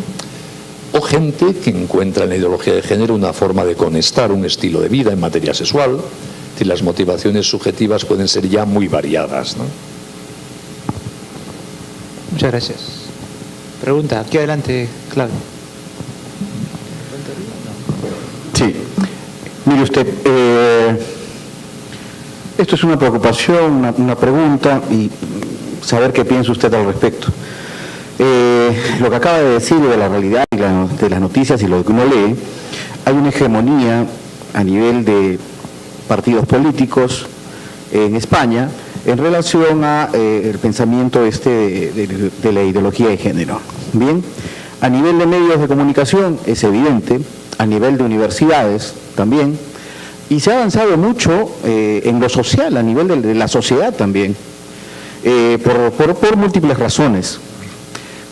o gente que encuentra en la ideología de género una forma de conectar un estilo de vida en materia sexual. Es decir, las motivaciones subjetivas pueden ser ya muy variadas, ¿no? Muchas gracias. Pregunta, aquí adelante, Claudio. Sí, mire usted, esto es una preocupación, una pregunta y saber qué piensa usted al respecto. Lo que acaba de decir de la realidad y de las noticias y lo que uno lee, hay una hegemonía a nivel de partidos políticos en España en relación a el pensamiento de la ideología de género. Bien, a nivel de medios de comunicación es evidente, a nivel de universidades también, y se ha avanzado mucho en lo social, a nivel de la sociedad también, por múltiples razones.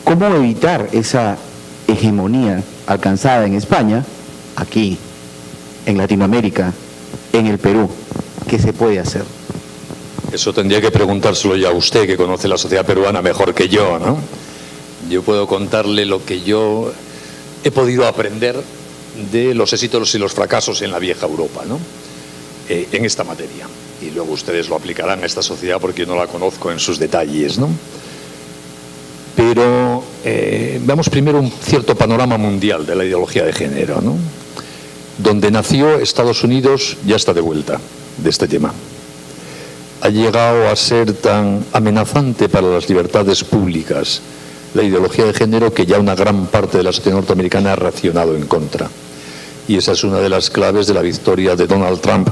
¿Cómo evitar esa hegemonía alcanzada en España, aquí, en Latinoamérica, en el Perú? ¿Qué se puede hacer? Eso tendría que preguntárselo ya a usted, que conoce la sociedad peruana mejor que yo, ¿no? Yo puedo contarle lo que yo he podido aprender de los éxitos y los fracasos en la vieja Europa, ¿no? En esta materia. Y luego ustedes lo aplicarán a esta sociedad porque yo no la conozco en sus detalles, ¿no? Pero veamos primero un cierto panorama mundial de la ideología de género, ¿no? Donde nació Estados Unidos ya está de vuelta de este tema. Ha llegado a ser tan amenazante para las libertades públicas la ideología de género que ya una gran parte de la sociedad norteamericana ha reaccionado en contra. Y esa es una de las claves de la victoria de Donald Trump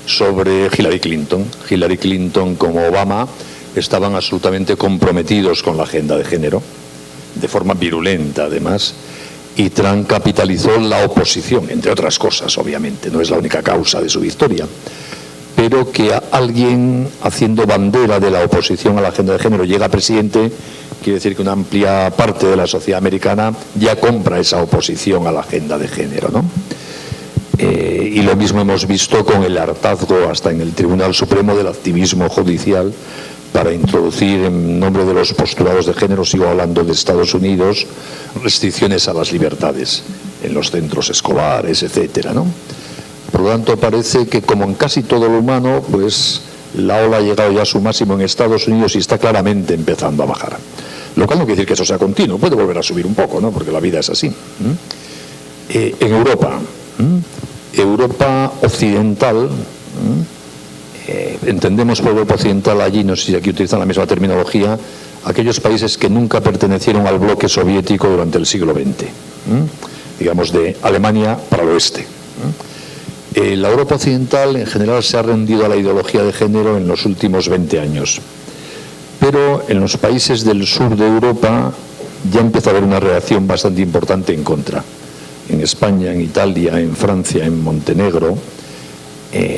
sobre Hillary Clinton. Hillary Clinton como Obama estaban absolutamente comprometidos con la agenda de género, de forma virulenta además, y Trump capitalizó la oposición, entre otras cosas, obviamente, no es la única causa de su victoria, pero que alguien haciendo bandera de la oposición a la agenda de género llega presidente, quiere decir que una amplia parte de la sociedad americana ya compra esa oposición a la agenda de género, ¿no? Y lo mismo hemos visto con el hartazgo hasta en el Tribunal Supremo del activismo judicial para introducir en nombre de los postulados de género, sigo hablando de Estados Unidos, restricciones a las libertades en los centros escolares, etcétera, ¿no? Por lo tanto, parece que como en casi todo lo humano, pues la ola ha llegado ya a su máximo en Estados Unidos y está claramente empezando a bajar. Lo cual no quiere decir que eso sea continuo, puede volver a subir un poco, ¿no? Porque la vida es así. En Europa, Europa occidental, entendemos por Europa occidental allí, no sé si aquí utilizan la misma terminología, aquellos países que nunca pertenecieron al bloque soviético durante el siglo XX, digamos de Alemania para el oeste. La Europa occidental en general se ha rendido a la ideología de género en los últimos 20 años, pero en los países del sur de Europa ya empieza a haber una reacción bastante importante en contra. En España, en Italia, en Francia, en Montenegro,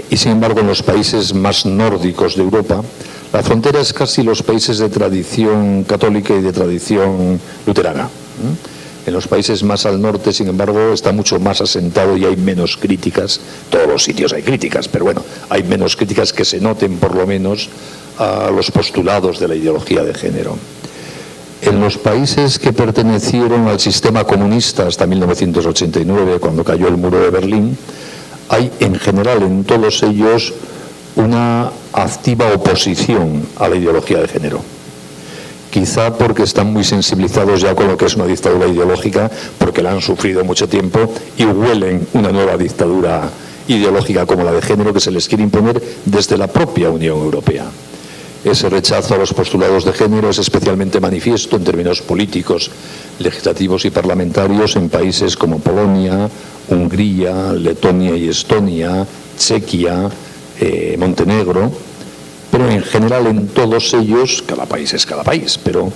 y sin embargo en los países más nórdicos de Europa, la frontera es casi los países de tradición católica y de tradición luterana. En los países más al norte, sin embargo, está mucho más asentado y hay menos críticas. Todos los sitios hay críticas, pero bueno, hay menos críticas que se noten por lo menos a los postulados de la ideología de género. En los países que pertenecieron al sistema comunista hasta 1989, cuando cayó el muro de Berlín, hay en general en todos ellos una activa oposición a la ideología de género. Quizá porque están muy sensibilizados ya con lo que es una dictadura ideológica, porque la han sufrido mucho tiempo y huelen una nueva dictadura ideológica como la de género que se les quiere imponer desde la propia Unión Europea. Ese rechazo a los postulados de género es especialmente manifiesto en términos políticos, legislativos y parlamentarios en países como Polonia, Hungría, Letonia y Estonia, Chequia, Montenegro, pero en general en todos ellos, cada país es cada país, pero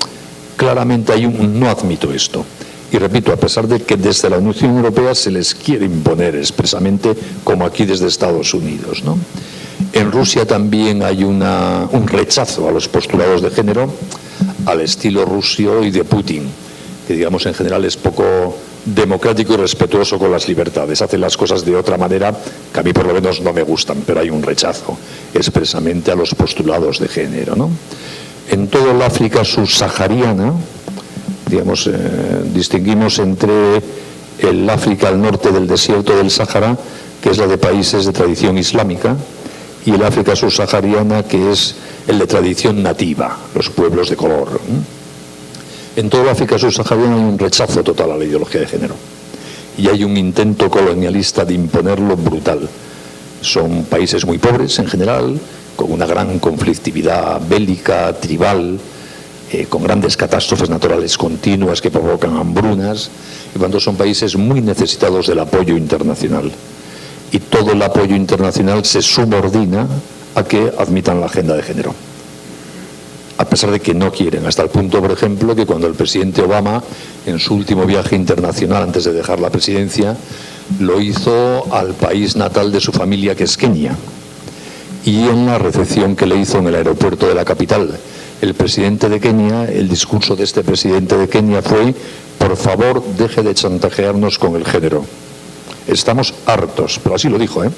claramente hay un no admito esto. Y repito, a pesar de que desde la Unión Europea se les quiere imponer expresamente, como aquí desde Estados Unidos, ¿no? En Rusia también hay un rechazo a los postulados de género al estilo ruso y de Putin, que digamos en general es poco democrático y respetuoso con las libertades. Hacen las cosas de otra manera que a mí por lo menos no me gustan, pero hay un rechazo expresamente a los postulados de género, ¿no? En toda el África subsahariana, digamos, distinguimos entre el África al norte del desierto del Sáhara, que es la de países de tradición islámica, y el África subsahariana, que es el de tradición nativa, los pueblos de color. En toda la África subsahariana hay un rechazo total a la ideología de género y hay un intento colonialista de imponerlo brutal. Son países muy pobres en general, con una gran conflictividad bélica, tribal, con grandes catástrofes naturales continuas que provocan hambrunas, y cuando son países muy necesitados del apoyo internacional. Y todo el apoyo internacional se subordina a que admitan la agenda de género, a pesar de que no quieren, hasta el punto, por ejemplo, que cuando el presidente Obama, en su último viaje internacional antes de dejar la presidencia, lo hizo al país natal de su familia, que es Kenia, y en la recepción que le hizo en el aeropuerto de la capital, el presidente de Kenia, el discurso de este presidente de Kenia fue: por favor, deje de chantajearnos con el género. Estamos hartos, pero así lo dijo, ¿eh?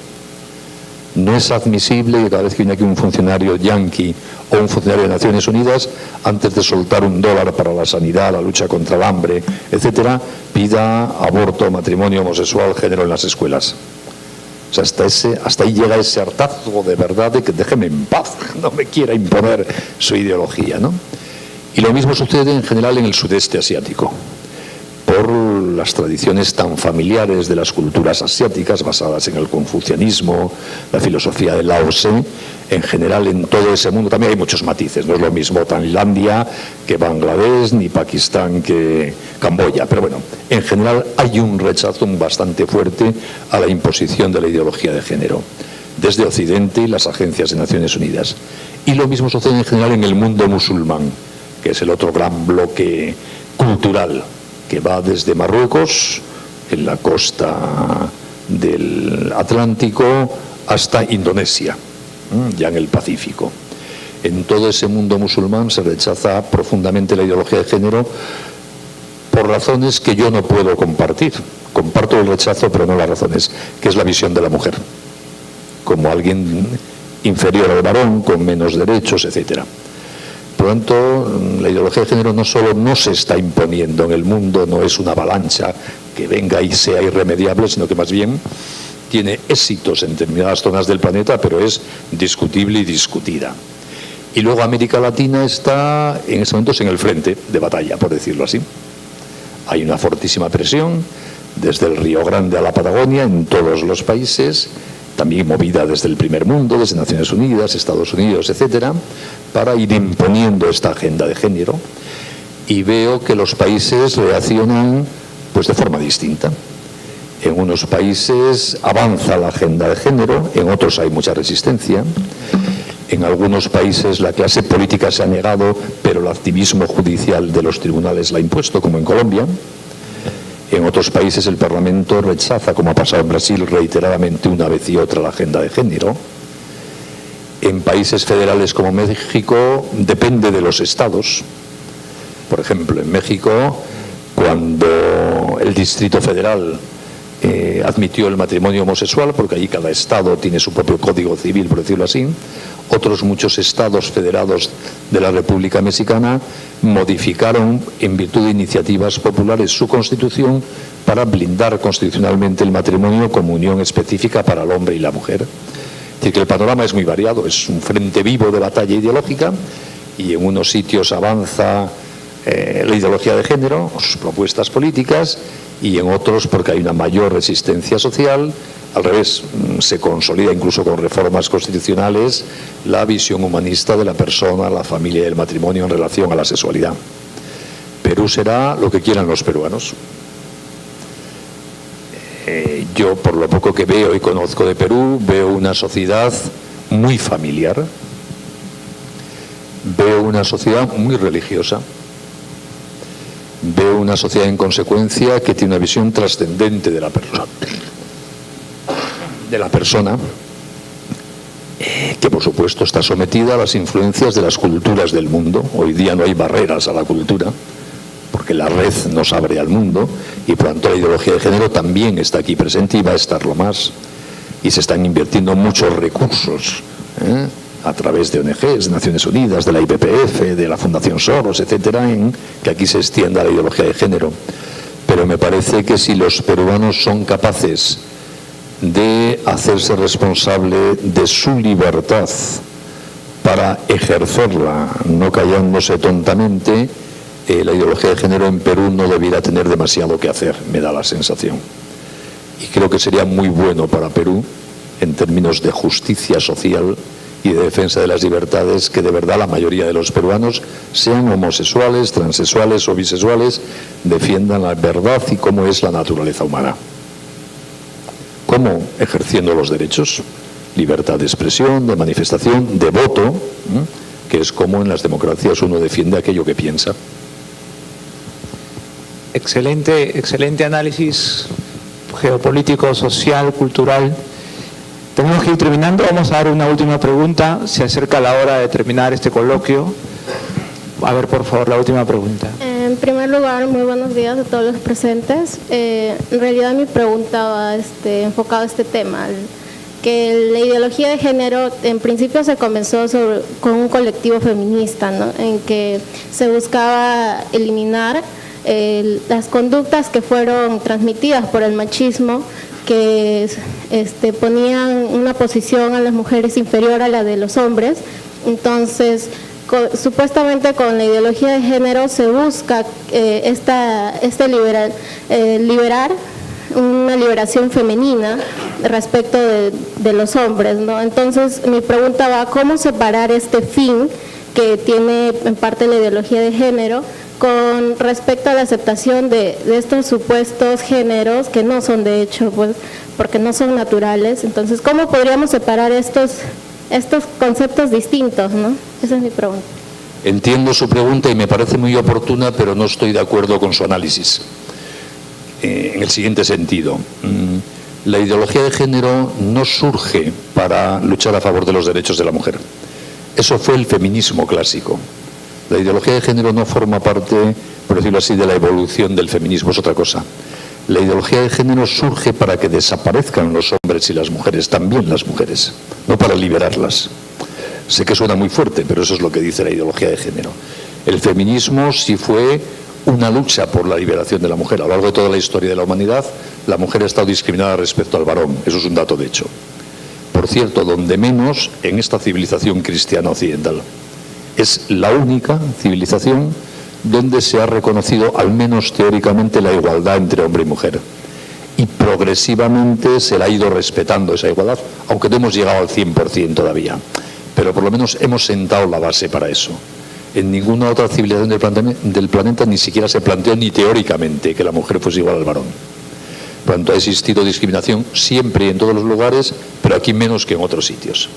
No es admisible que cada vez que viene aquí un funcionario yanqui o un funcionario de Naciones Unidas, antes de soltar $1 para la sanidad, la lucha contra el hambre, etcétera, pida aborto, matrimonio homosexual, género en las escuelas. O sea, hasta ahí llega ese hartazgo de verdad de que déjeme en paz, no me quiera imponer su ideología, ¿no? Y lo mismo sucede en general en el sudeste asiático, por las tradiciones tan familiares de las culturas asiáticas basadas en el confucianismo, la filosofía de Lao Tse. En general, en todo ese mundo también hay muchos matices, no es lo mismo Tailandia que Bangladesh, ni Pakistán que Camboya, pero bueno, en general hay un rechazo bastante fuerte a la imposición de la ideología de género desde Occidente y las agencias de Naciones Unidas. Y lo mismo sucede en general en el mundo musulmán, que es el otro gran bloque cultural, que va desde Marruecos, en la costa del Atlántico, hasta Indonesia, ya en el Pacífico. En todo ese mundo musulmán se rechaza profundamente la ideología de género por razones que yo no puedo compartir. Comparto el rechazo, pero no las razones, que es la visión de la mujer, como alguien inferior al varón, con menos derechos, etcétera. Por lo tanto, la ideología de género no solo no se está imponiendo en el mundo, no es una avalancha que venga y sea irremediable, sino que más bien tiene éxitos en determinadas zonas del planeta, pero es discutible y discutida. Y luego América Latina está en estos momentos en el frente de batalla, por decirlo así. Hay una fortísima presión desde el Río Grande a la Patagonia en todos los países, también movida desde el primer mundo, desde Naciones Unidas, Estados Unidos, etcétera, para ir imponiendo esta agenda de género, y veo que los países reaccionan pues de forma distinta. En unos países avanza la agenda de género, en otros hay mucha resistencia. En algunos países la clase política se ha negado, pero el activismo judicial de los tribunales la ha impuesto, como en Colombia. En otros países el Parlamento rechaza, como ha pasado en Brasil reiteradamente una vez y otra, la agenda de género. En países federales como México depende de los estados. Por ejemplo, en México, cuando el Distrito Federal admitió el matrimonio homosexual, porque allí cada estado tiene su propio código civil, por decirlo así, otros muchos estados federados de la República Mexicana modificaron, en virtud de iniciativas populares, su constitución para blindar constitucionalmente el matrimonio como unión específica para el hombre y la mujer. Es decir, que el panorama es muy variado, es un frente vivo de batalla ideológica, y en unos sitios avanza la ideología de género, sus propuestas políticas, y en otros, porque hay una mayor resistencia social, al revés, se consolida incluso con reformas constitucionales la visión humanista de la persona, la familia y el matrimonio en relación a la sexualidad. Perú será lo que quieran los peruanos. Yo, por lo poco que veo y conozco de Perú, veo una sociedad muy familiar, veo una sociedad muy religiosa, veo una sociedad en consecuencia que tiene una visión trascendente de la persona, que por supuesto está sometida a las influencias de las culturas del mundo. Hoy día no hay barreras a la cultura, porque la red nos abre al mundo y por lo tanto la ideología de género también está aquí presente y va a estarlo más. Y se están invirtiendo muchos recursos a través de ONGs, de Naciones Unidas, de la IPPF, de la Fundación Soros, etcétera, en que aquí se extienda la ideología de género. Pero me parece que si los peruanos son capaces de hacerse responsable de su libertad para ejercerla, no callándose tontamente, la ideología de género en Perú no debiera tener demasiado que hacer, me da la sensación. Y creo que sería muy bueno para Perú, en términos de justicia social y de defensa de las libertades, que de verdad la mayoría de los peruanos, sean homosexuales, transexuales o bisexuales, defiendan la verdad y cómo es la naturaleza humana. ¿Cómo? Ejerciendo los derechos, libertad de expresión, de manifestación, de voto, que es como en las democracias uno defiende aquello que piensa. Excelente análisis geopolítico, social, cultural. Tenemos que ir terminando. Vamos a dar una última pregunta. Se acerca la hora de terminar este coloquio. A ver, por favor, la última pregunta. En primer lugar, muy buenos días a todos los presentes. En realidad mi pregunta va enfocada a este tema, que la ideología de género en principio se comenzó con un colectivo feminista, ¿no? En que se buscaba eliminar las conductas que fueron transmitidas por el machismo, que ponían una posición a las mujeres inferior a la de los hombres. Entonces, supuestamente con la ideología de género se busca liberar una liberación femenina respecto de los hombres, ¿no? Entonces, mi pregunta va: ¿cómo separar este fin que tiene en parte la ideología de género con respecto a la aceptación de estos supuestos géneros que no son de hecho, pues, porque no son naturales? Entonces, ¿cómo podríamos separar estos conceptos distintos, ¿no? Esa es mi pregunta. Entiendo su pregunta y me parece muy oportuna, pero no estoy de acuerdo con su análisis. En el siguiente sentido, la ideología de género no surge para luchar a favor de los derechos de la mujer. Eso fue el feminismo clásico. La ideología de género no forma parte, por decirlo así, de la evolución del feminismo, es otra cosa. La ideología de género surge para que desaparezcan los hombres y las mujeres, también las mujeres, no para liberarlas. Sé que suena muy fuerte, pero eso es lo que dice la ideología de género. El feminismo sí fue una lucha por la liberación de la mujer. A lo largo de toda la historia de la humanidad, la mujer ha estado discriminada respecto al varón. Eso es un dato de hecho. Por cierto, donde menos en esta civilización cristiana occidental. Es la única civilización donde se ha reconocido, al menos teóricamente, la igualdad entre hombre y mujer. Y progresivamente se la ha ido respetando esa igualdad, aunque no hemos llegado al 100% todavía. Pero por lo menos hemos sentado la base para eso. En ninguna otra civilización del planeta ni siquiera se planteó ni teóricamente que la mujer fuese igual al varón. Por lo tanto, ha existido discriminación siempre y en todos los lugares, pero aquí menos que en otros sitios.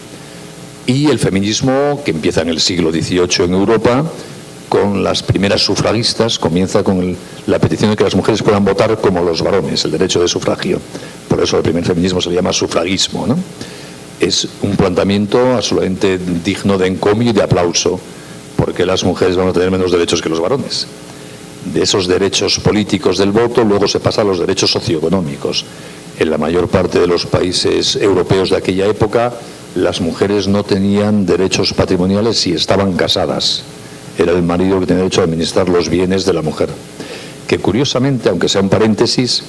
Y el feminismo, que empieza en el siglo XVIII en Europa, con las primeras sufragistas, comienza con la petición de que las mujeres puedan votar como los varones, el derecho de sufragio. Por eso el primer feminismo se le llama sufragismo, ¿no? Es un planteamiento absolutamente digno de encomio y de aplauso, porque las mujeres van a tener menos derechos que los varones. De esos derechos políticos del voto luego se pasa a los derechos socioeconómicos. En la mayor parte de los países europeos de aquella época, las mujeres no tenían derechos patrimoniales si estaban casadas. Era el marido que tenía derecho a administrar los bienes de la mujer. Que curiosamente, aunque sea un paréntesis,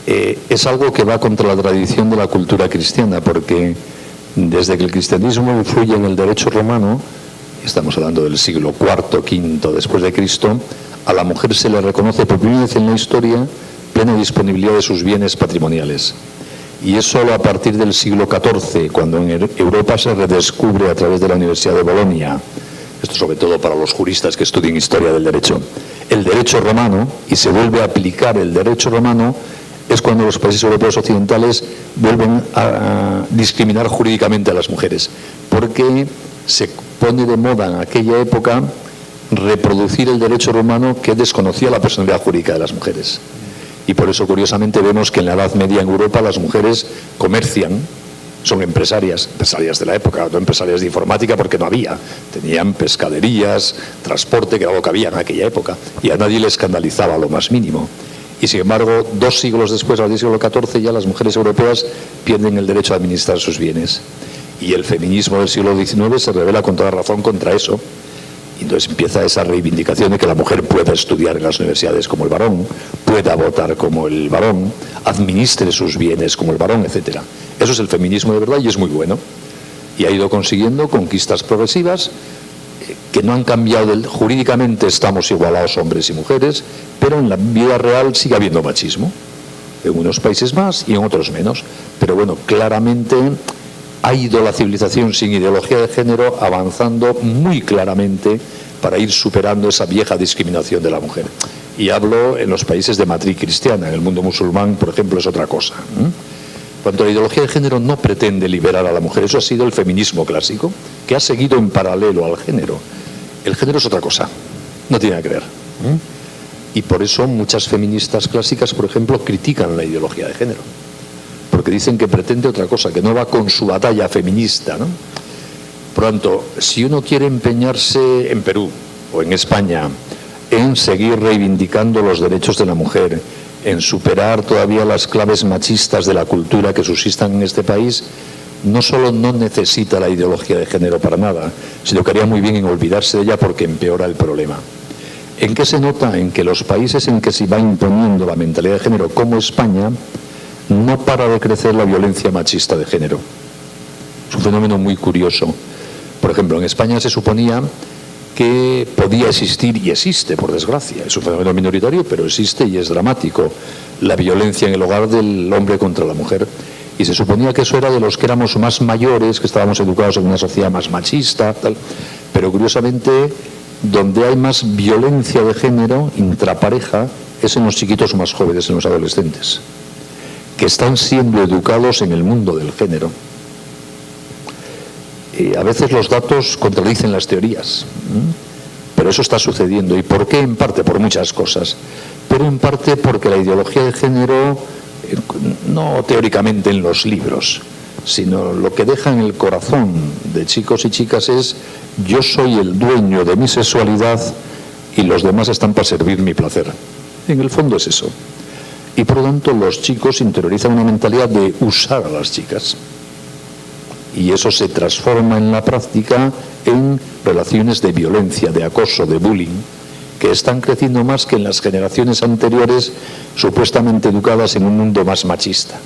es algo que va contra la tradición de la cultura cristiana, porque desde que el cristianismo influye en el derecho romano, estamos hablando del siglo IV, V después de Cristo, a la mujer se le reconoce por primera vez en la historia plena disponibilidad de sus bienes patrimoniales. Y es solo a partir del siglo XIV, cuando en Europa se redescubre a través de la Universidad de Bolonia, esto sobre todo para los juristas que estudian historia del derecho, el derecho romano, y se vuelve a aplicar el derecho romano, es cuando los países europeos occidentales vuelven a discriminar jurídicamente a las mujeres, porque se pone de moda en aquella época reproducir el derecho romano que desconocía la personalidad jurídica de las mujeres. Y por eso, curiosamente, vemos que en la Edad Media en Europa las mujeres comercian son empresarias de la época, no empresarias de informática porque no había. Tenían pescaderías, transporte, que era lo que había en aquella época, y a nadie le escandalizaba lo más mínimo. Y sin embargo, 2 siglos después, al siglo XIV, ya las mujeres europeas pierden el derecho a administrar sus bienes. Y el feminismo del siglo XIX se revela con toda razón contra eso. Y entonces empieza esa reivindicación de que la mujer pueda estudiar en las universidades como el varón, pueda votar como el varón, administre sus bienes como el varón, etc. Eso es el feminismo de verdad y es muy bueno. Y ha ido consiguiendo conquistas progresivas que no han cambiado. Jurídicamente estamos igualados hombres y mujeres, pero en la vida real sigue habiendo machismo. En unos países más y en otros menos. Pero bueno, claramente ha ido la civilización sin ideología de género avanzando muy claramente para ir superando esa vieja discriminación de la mujer. Y hablo en los países de matriz cristiana. En el mundo musulmán, por ejemplo, es otra cosa. Cuanto a la ideología de género no pretende liberar a la mujer, eso ha sido el feminismo clásico, que ha seguido en paralelo al género. El género es otra cosa, no tiene nada que ver. Y por eso muchas feministas clásicas, por ejemplo, critican la ideología de género, porque dicen que pretende otra cosa, que no va con su batalla feminista, ¿no? Por lo tanto, si uno quiere empeñarse en Perú o en España en seguir reivindicando los derechos de la mujer, en superar todavía las claves machistas de la cultura que subsistan en este país, no solo no necesita la ideología de género para nada, sino que haría muy bien en olvidarse de ella porque empeora el problema. ¿En qué se nota? En que los países en que se va imponiendo la mentalidad de género, como España, no para de crecer la violencia machista de género. Es un fenómeno muy curioso. Por ejemplo, en España se suponía que podía existir, y existe, por desgracia, es un fenómeno minoritario, pero existe y es dramático, la violencia en el hogar del hombre contra la mujer. Y se suponía que eso era de los que éramos más mayores, que estábamos educados en una sociedad más machista, tal. Pero curiosamente, donde hay más violencia de género intrapareja es en los chiquitos más jóvenes, en los adolescentes, que están siendo educados en el mundo del género. A veces los datos contradicen las teorías, pero eso está sucediendo. ¿Y por qué? En parte por muchas cosas, pero en parte porque la ideología de género, no teóricamente en los libros, sino lo que deja en el corazón de chicos y chicas es: yo soy el dueño de mi sexualidad y los demás están para servir mi placer. En el fondo es eso. Y por lo tanto los chicos interiorizan una mentalidad de usar a las chicas. Y eso se transforma en la práctica en relaciones de violencia, de acoso, de bullying, que están creciendo más que en las generaciones anteriores, supuestamente educadas en un mundo más machista.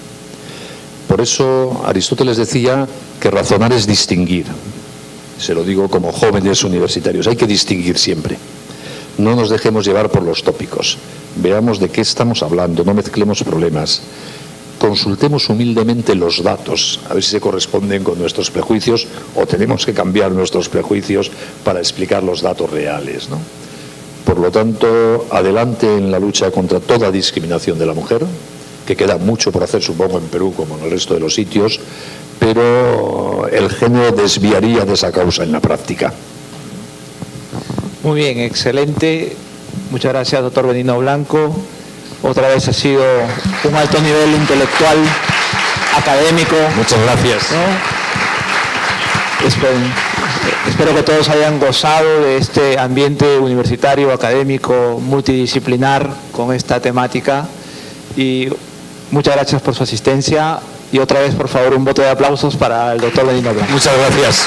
Por eso Aristóteles decía que razonar es distinguir. Se lo digo como jóvenes universitarios, hay que distinguir siempre. No nos dejemos llevar por los tópicos. Veamos de qué estamos hablando, no mezclemos problemas. Consultemos humildemente los datos, a ver si se corresponden con nuestros prejuicios o tenemos que cambiar nuestros prejuicios para explicar los datos reales, ¿no? Por lo tanto, adelante en la lucha contra toda discriminación de la mujer, que queda mucho por hacer, supongo, en Perú como en el resto de los sitios, pero el género desviaría de esa causa en la práctica. Muy bien, excelente. Muchas gracias, doctor Benigno Blanco. Otra vez ha sido un alto nivel intelectual, académico. Muchas gracias. ¿No? Espero que todos hayan gozado de este ambiente universitario, académico, multidisciplinar con esta temática. Y muchas gracias por su asistencia. Y otra vez, por favor, un voto de aplausos para el doctor Benigno Blanco. Muchas gracias.